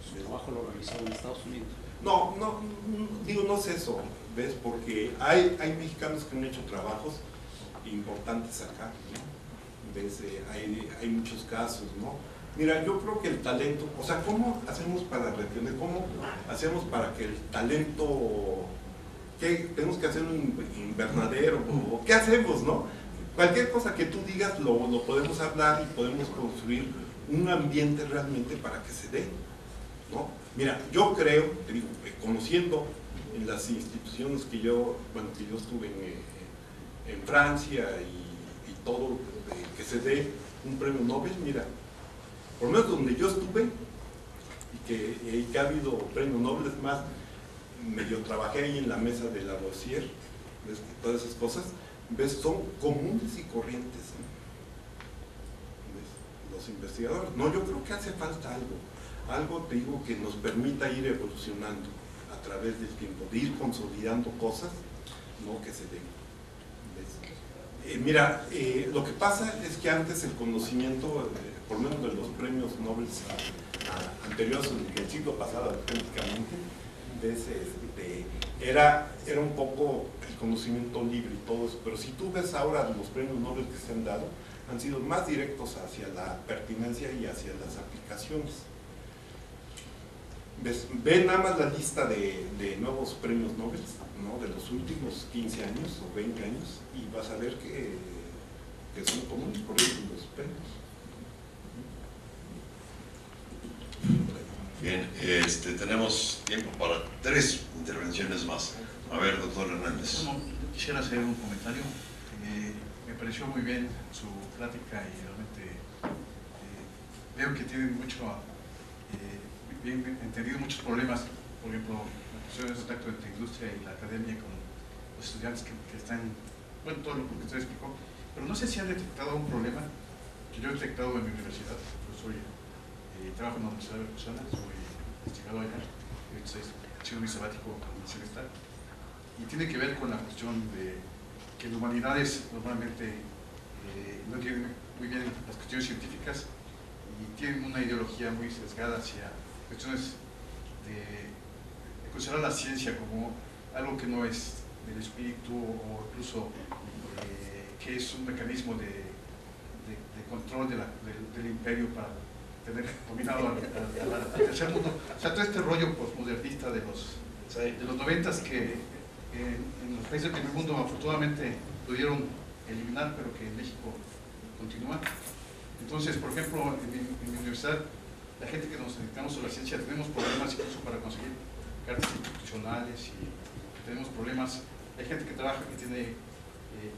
Su trabajo lo realizó en Estados Unidos. No, digo, no es eso, ¿ves? Porque hay mexicanos que han hecho trabajos importantes acá, ¿no? ¿Ves? Hay muchos casos, ¿no? Mira, yo creo que el talento, o sea, ¿cómo hacemos para retener? ¿Cómo hacemos para que el talento, qué tenemos que hacer un invernadero? ¿O qué hacemos, no? Cualquier cosa que tú digas lo podemos hablar y podemos construir un ambiente realmente para que se dé, ¿no? Mira, yo creo, te digo, conociendo en las instituciones que yo estuve en Francia y todo, que se dé un premio Nobel, mira, por lo menos donde yo estuve y que ha habido premios Nobel, es más, medio trabajé ahí en la mesa de Lavoisier, ¿ves? Todas esas cosas, ¿ves? Son comunes y corrientes, ¿no? ¿Ves? Los investigadores, no, yo creo que hace falta algo, te digo, que nos permita ir evolucionando a través del tiempo, de ir consolidando cosas, no que se den. Mira, lo que pasa es que antes el conocimiento, por lo menos de los premios Nobel anteriores del siglo pasado, prácticamente, era un poco el conocimiento libre y todo eso, pero si tú ves ahora los premios Nobel que se han dado, han sido más directos hacia la pertinencia y hacia las aplicaciones. Ve nada más la lista de nuevos premios Nobel, ¿no? De los últimos 15 años o 20 años y vas a ver que son comunes por ellos los premios. Bien, tenemos tiempo para 3 intervenciones más. A ver, doctor Hernández. Bueno, quisiera hacer un comentario. Me pareció muy bien su plática y realmente veo que tienen bien entendido muchos problemas, por ejemplo, la cuestión de contacto entre la industria y la academia con los estudiantes que están, bueno, todo lo que usted explicó, pero no sé si han detectado un problema que yo he detectado en mi universidad. Trabajo en la Universidad de Veracruzana, soy investigador allá, he sido muy sabático con el Sinvestat, y tiene que ver con la cuestión de que en humanidades normalmente no entienden muy bien las cuestiones científicas y tienen una ideología muy sesgada hacia cuestiones de considerar la ciencia como algo que no es del espíritu o incluso que es un mecanismo de control del imperio para tener dominado al tercer mundo. O sea, todo este rollo postmodernista de los 90s que en los países del primer mundo afortunadamente pudieron eliminar, pero que en México continúa. Entonces, por ejemplo, en mi universidad, la gente que nos dedicamos a la ciencia tenemos problemas incluso para conseguir cartas institucionales y tenemos problemas. Hay gente que trabaja, que tiene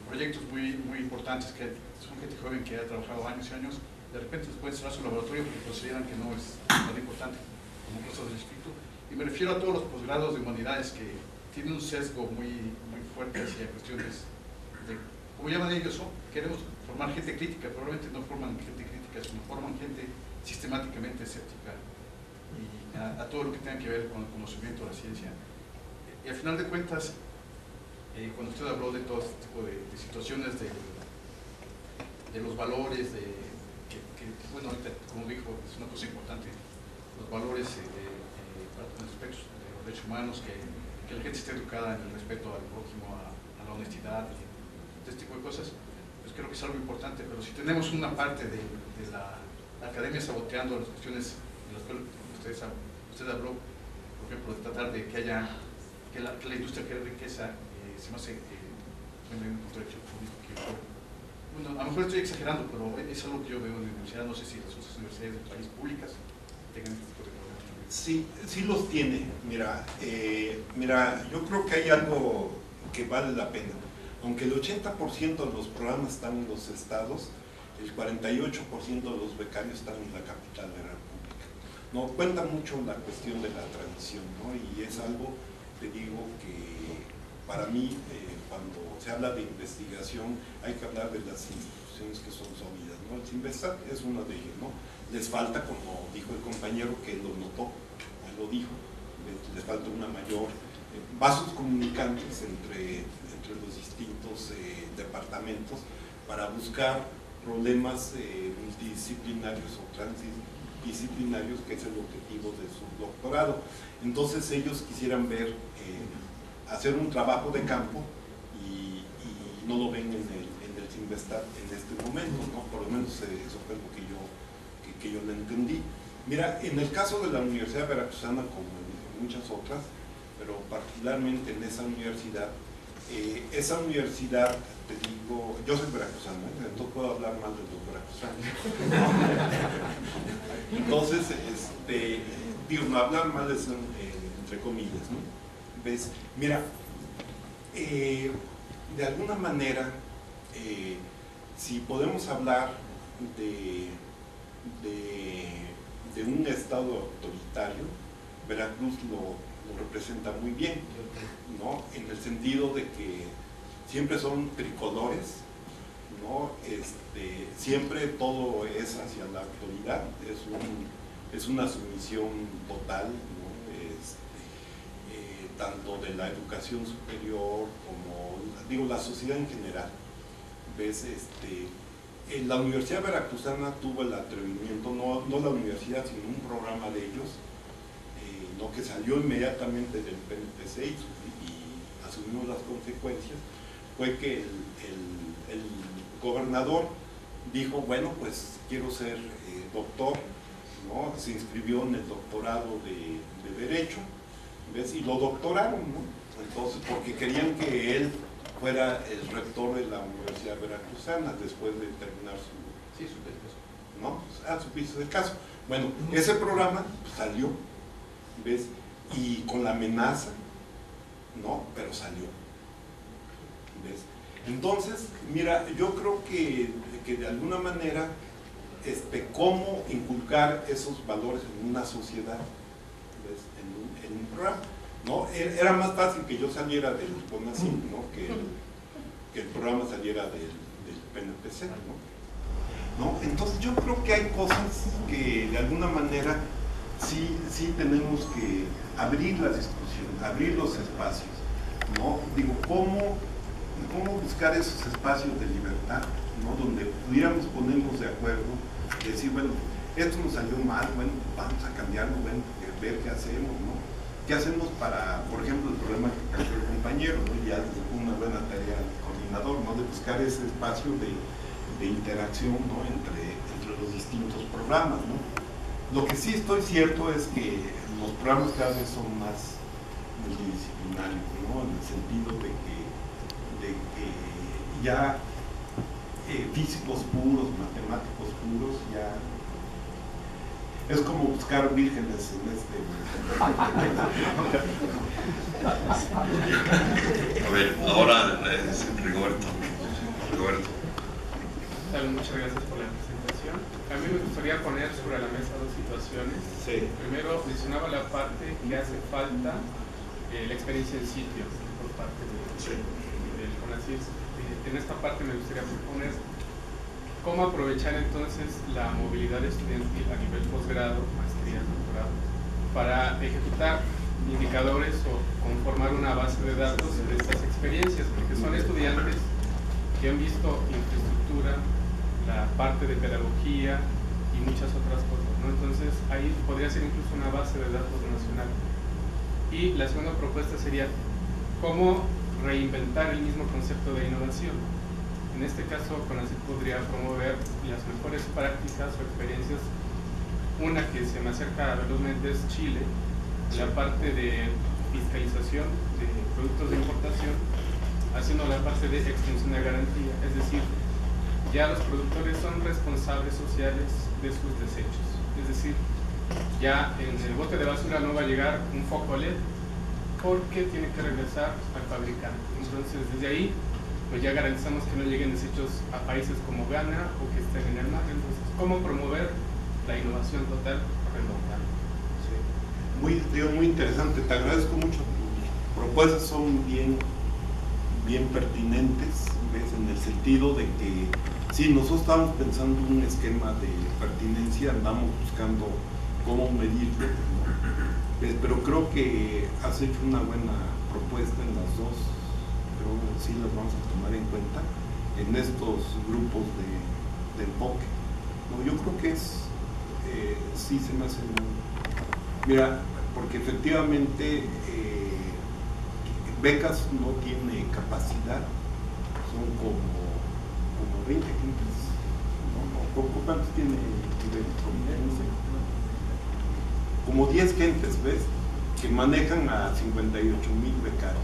proyectos muy importantes, que son gente joven que ha trabajado años y años, de repente les pueden cerrar su laboratorio porque consideran que no es tan importante como cosas del espíritu. Y me refiero a todos los posgrados de humanidades que tienen un sesgo muy fuerte hacia cuestiones de, como llaman ellos, queremos formar gente crítica, probablemente no forman gente crítica, sino forman gente sistemáticamente escéptica y a todo lo que tenga que ver con el conocimiento de la ciencia. Y al final de cuentas, cuando usted habló de todo este tipo de situaciones de los valores que bueno, ahorita, como dijo, es una cosa importante, los valores para los aspectos de los derechos humanos, que la gente esté educada en el respeto al prójimo, a la honestidad, este tipo de cosas, pues creo que es algo importante. Pero si tenemos una parte de la academia saboteando las cuestiones de las cuales usted habló, por ejemplo, de tratar de que haya, que la industria cree riqueza, se me hace un contradicción político. Bueno, a lo mejor estoy exagerando, pero es algo que yo veo en la universidad. No sé si las otras universidades del país públicas tengan este tipo de problemas también. Sí, sí los tiene. Mira, yo creo que hay algo que vale la pena. Aunque el 80% de los programas están en los estados, el 48% de los becarios están en la capital de la República. No, cuenta mucho la cuestión de la tradición, ¿no? Y es algo, te digo, que para mí, cuando se habla de investigación, hay que hablar de las instituciones que son sólidas, ¿no? El CINVESTAT es una de ellas, ¿no? Les falta, como dijo el compañero que lo notó, él lo dijo, les falta una mayor vasos comunicantes entre los distintos departamentos para buscar problemas multidisciplinarios o transdisciplinarios, que es el objetivo de su doctorado. Entonces ellos quisieran ver, hacer un trabajo de campo y no lo ven en el CINVESTAT en este momento, ¿no? Por lo menos eso fue lo que yo le entendí. Mira, en el caso de la Universidad Veracruzana, como en muchas otras, pero particularmente en esa universidad, te digo, yo soy veracruzano, no puedo hablar mal de los veracruzanos. Entonces, digo, no hablar mal es entre comillas, ¿no? ¿Ves? Mira, de alguna manera, si podemos hablar de un estado autoritario, Veracruz lo representa muy bien, ¿no? En el sentido de que siempre son tricolores, ¿no? Siempre todo es hacia la autoridad, es una sumisión total, ¿no? Tanto de la educación superior como, digo, la sociedad en general. ¿Ves? En la Universidad Veracruzana tuvo el atrevimiento, no la universidad, sino un programa de ellos, ¿no? Que salió inmediatamente del PNPC y asumimos las consecuencias, fue que el gobernador dijo, bueno, pues quiero ser doctor, ¿no? Se inscribió en el doctorado de Derecho, ¿ves? Y lo doctoraron, ¿no? Entonces, porque querían que él fuera el rector de la Universidad Veracruzana después de terminar su caso, ¿no? Su piso de caso. Bueno, ese programa salió, ¿ves? Y con la amenaza, ¿no? Pero salió, ¿ves? Entonces, mira, yo creo que de alguna manera, cómo inculcar esos valores en una sociedad, ¿ves? En un programa, ¿no? Era más fácil que yo saliera del CONACYT, ¿no? Que el programa saliera del PNPC, ¿no? Entonces yo creo que hay cosas que de alguna manera sí tenemos que abrir la discusión, abrir los espacios, ¿no? Digo, ¿cómo buscar esos espacios de libertad, ¿no? Donde pudiéramos ponernos de acuerdo y decir, bueno, esto nos salió mal, bueno, vamos a cambiarlo, bueno, ver qué hacemos, ¿no? ¿Qué hacemos para, por ejemplo, el problema que planteó el compañero, ¿no? Ya una buena tarea del coordinador, ¿no? De buscar ese espacio de interacción, ¿no? entre los distintos programas, ¿no? Lo que sí estoy cierto es que los programas cada vez son más multidisciplinarios, ¿no? En el sentido de que ya físicos puros, matemáticos puros, ya es como buscar vírgenes en A ver, ahora es Rigoberto. Muchas gracias por la presentación. A mí me gustaría poner sobre la mesa dos situaciones. Sí. Primero, mencionaba la parte que hace falta la experiencia en sitio por parte del CONACYT. En esta parte me gustaría proponer cómo aprovechar entonces la movilidad estudiantil a nivel posgrado, maestría, doctorado, para ejecutar indicadores o conformar una base de datos de estas experiencias, porque son estudiantes que han visto infraestructura, la parte de pedagogía, y muchas otras cosas, ¿no? Entonces ahí podría ser incluso una base de datos nacional. Y la segunda propuesta sería cómo reinventar el mismo concepto de innovación. En este caso, CONACYT podría promover las mejores prácticas o experiencias. Una que se me acerca velozmente es Chile, la parte de fiscalización de productos de importación, haciendo la parte de extensión de garantía, es decir, ya los productores son responsables sociales de sus desechos, es decir, ya en el bote de basura no va a llegar un foco LED porque tiene que regresar al fabricante. Entonces desde ahí pues ya garantizamos que no lleguen desechos a países como Ghana o que estén en el mar. Entonces, ¿cómo promover la innovación total redonda? Sí. Muy interesante, te agradezco mucho. Tus propuestas son bien pertinentes, ¿ves? En el sentido de que sí, nosotros estamos pensando en un esquema de pertinencia, andamos buscando cómo medirlo, ¿no? Pero creo que has hecho una buena propuesta en las dos, creo que sí las vamos a tomar en cuenta en estos grupos de enfoque. No, yo creo que sí se me hace muy... Mira, porque efectivamente becas no tiene capacidad, son como 20 gentes, ¿cuántos tiene? No sé. Como 10 gentes, ¿ves? Que manejan a 58,000 becarios.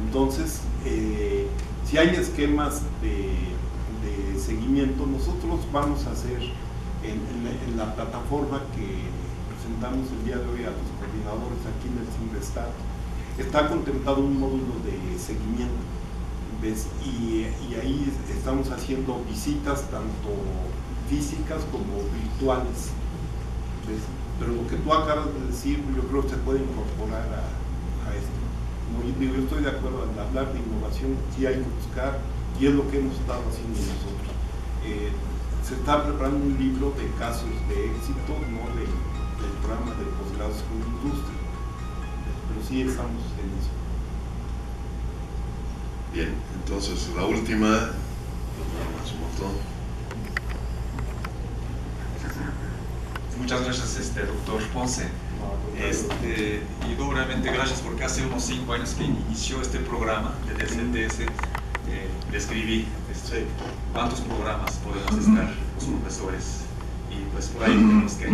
Entonces, si hay esquemas de seguimiento, nosotros vamos a hacer en la plataforma que presentamos el día de hoy a los coordinadores aquí en el CINVESTAT, está contemplado un módulo de seguimiento, ¿ves? Y ahí estamos haciendo visitas tanto físicas como virtuales, ¿ves? Pero lo que tú acabas de decir, yo creo que se puede incorporar a esto. Como yo digo, yo estoy de acuerdo en hablar de innovación, sí hay que buscar, y es lo que hemos estado haciendo nosotros. Se está preparando un libro de casos de éxito, ¿no? del programa de posgrados con industria, pero sí estamos en eso. Bien, entonces la última, Matsumoto. Muchas gracias, doctor Ponce. Y doblemente gracias porque hace unos 5 años que inició este programa de DCTS, describí cuántos programas podemos estar los profesores, y pues por ahí tenemos que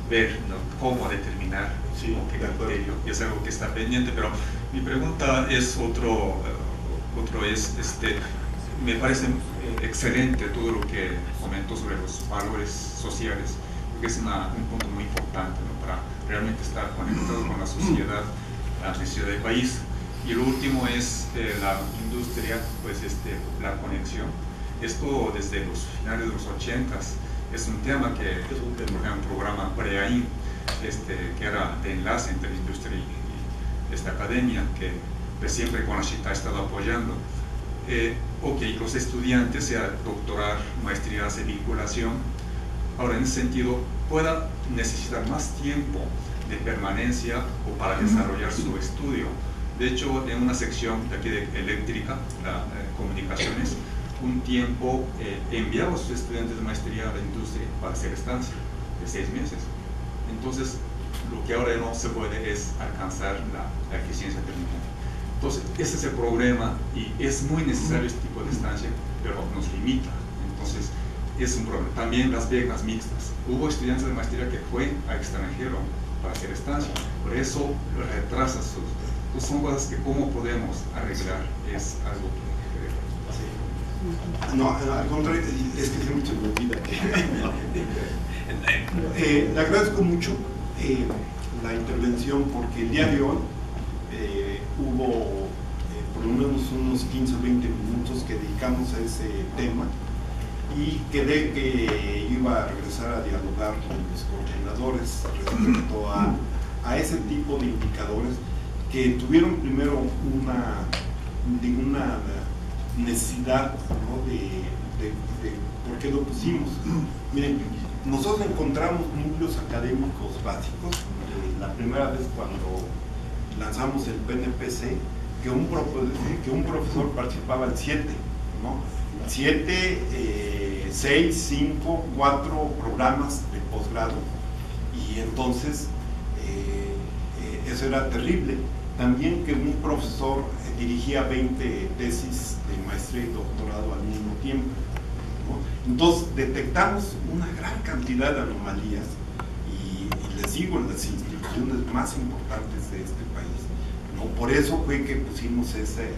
ver, ¿no?, cómo determinar con qué criterio, y es algo que está pendiente. Pero mi pregunta es me parece excelente todo lo que comentó sobre los valores sociales, porque es un punto muy importante, ¿no?, para realmente estar conectado con la sociedad, la necesidad del país. Y lo último es la industria, pues la conexión. Esto desde los finales de los 80s es un tema que es un programa PREAIN, que era de enlace entre la industria y esta academia, que pues, siempre CONACYT ha estado apoyando. Los estudiantes, sea doctoral, maestrías de vinculación, ahora en ese sentido puedan necesitar más tiempo de permanencia o para desarrollar su estudio. De hecho, en una sección de aquí de eléctrica, comunicaciones, un tiempo enviaba a sus estudiantes de maestría a la industria para hacer estancia de 6 meses. Entonces, lo que ahora no se puede es alcanzar la eficiencia terminal. Entonces, ese es el problema, y es muy necesario este tipo de estancia, pero nos limita. Entonces, es un problema. También las becas mixtas. Hubo estudiantes de maestría que fue a extranjero para hacer estancia, por eso retrasa sus... Entonces, son cosas que cómo podemos arreglar, es algo que... No, al contrario, es que siempre se me olvida. Le agradezco mucho la intervención, porque el día de hoy hubo por lo menos unos 15 o 20 minutos que dedicamos a ese tema, y quedé que iba a regresar a dialogar con mis coordinadores respecto a ese tipo de indicadores que tuvieron primero una necesidad, ¿no?, de por qué lo pusimos. Miren, nosotros encontramos núcleos académicos básicos. La primera vez cuando lanzamos el PNPC, que un profesor participaba el 7, ¿no? 7 6, 5, 4 programas de posgrado, y entonces eso era terrible. También que un profesor dirigía 20 tesis de maestría y doctorado al mismo tiempo, ¿no? Entonces detectamos una gran cantidad de anomalías, y les digo, en las instituciones más importantes de este país, ¿no? Por eso fue que pusimos ese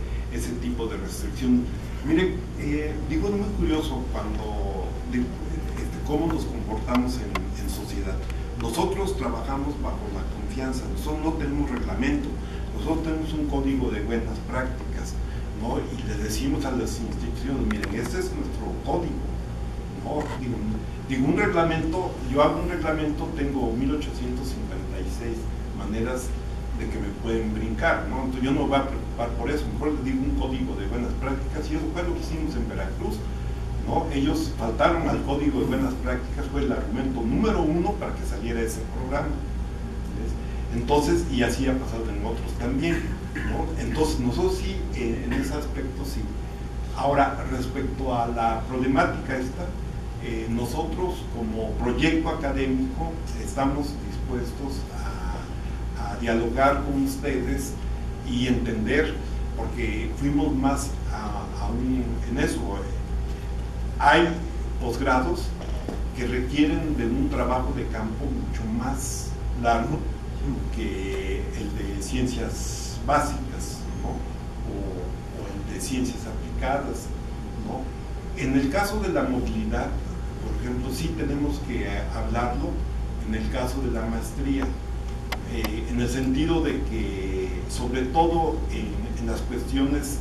tipo de restricción. Miren, digo, es muy curioso cuando cómo nos comportamos en sociedad. Nosotros trabajamos bajo la confianza, nosotros no tenemos reglamento, nosotros tenemos un código de buenas prácticas, ¿no? Y le decimos a las instituciones, miren, este es nuestro código, ¿no? Digo, un reglamento, yo hago un reglamento, tengo 1856 maneras de que me pueden brincar, ¿no? Entonces yo no me voy a preocupar por eso, mejor les digo un código de buenas prácticas, y eso fue lo que hicimos en Veracruz, ¿no? Ellos faltaron al código de buenas prácticas, fue el argumento número 1 para que saliera ese programa, ¿ves? Entonces, y así ha pasado en otros también, ¿no? Entonces nosotros sí, en ese aspecto sí. Ahora, respecto a la problemática esta, nosotros como proyecto académico estamos dispuestos a dialogar con ustedes y entender, porque fuimos más aún en eso. Hay posgrados que requieren de un trabajo de campo mucho más largo que el de ciencias básicas, ¿no? o el de ciencias aplicadas, ¿no? En el caso de la movilidad, por ejemplo, sí tenemos que hablarlo en el caso de la maestría, en el sentido de que, sobre todo en las cuestiones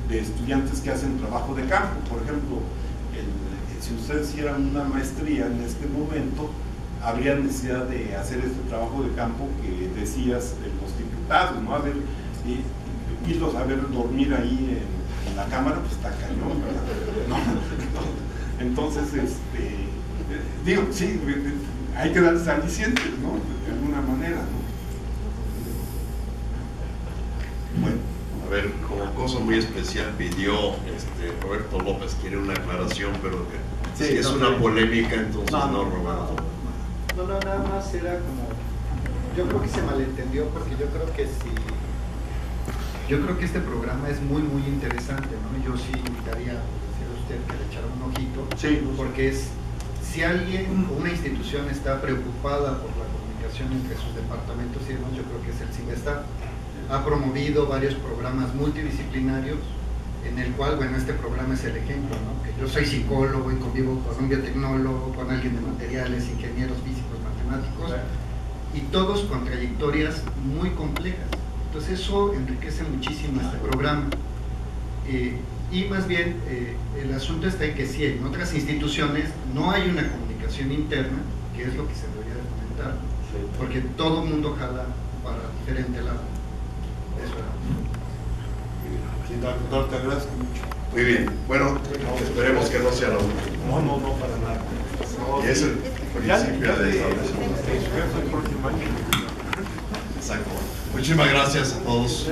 de estudiantes que hacen trabajo de campo, por ejemplo, si ustedes hicieran una maestría en este momento, habría necesidad de hacer este trabajo de campo que decías de los diputados, ¿no? A ver, irlos a ver dormir ahí en la cámara, pues está cañón, ¿verdad? ¿No? Entonces, digo, sí, hay que darles alicientes, ¿no? De alguna manera, ¿no? Bueno, a ver, como cosa muy especial pidió Roberto López, quiere una aclaración, pero que si es una polémica, entonces no, Roberto. No, nada más era como, yo creo que se malentendió, porque yo creo que este programa es muy interesante, ¿no? Yo sí invitaría a usted que le echara un ojito, sí, porque si alguien o una institución está preocupada por la comunicación entre sus departamentos y demás, yo creo que es el CINVESTAT. Ha promovido varios programas multidisciplinarios, en el cual, bueno, este programa es el ejemplo, ¿no? Que yo soy psicólogo y convivo con un biotecnólogo, con alguien de materiales, ingenieros físicos, matemáticos, y todos con trayectorias muy complejas. Entonces eso enriquece muchísimo este programa. Y más bien, el asunto está en que sí, en otras instituciones no hay una comunicación interna, que es lo que se debería de fomentar, porque todo el mundo jala para diferente lado. Eso era. Sí, doctor, te agradezco mucho. Muy bien, bueno, esperemos que no sea la última. No, para nada. Y es el principio de establecimiento. El próximo año. Exacto. Muchísimas gracias a todos.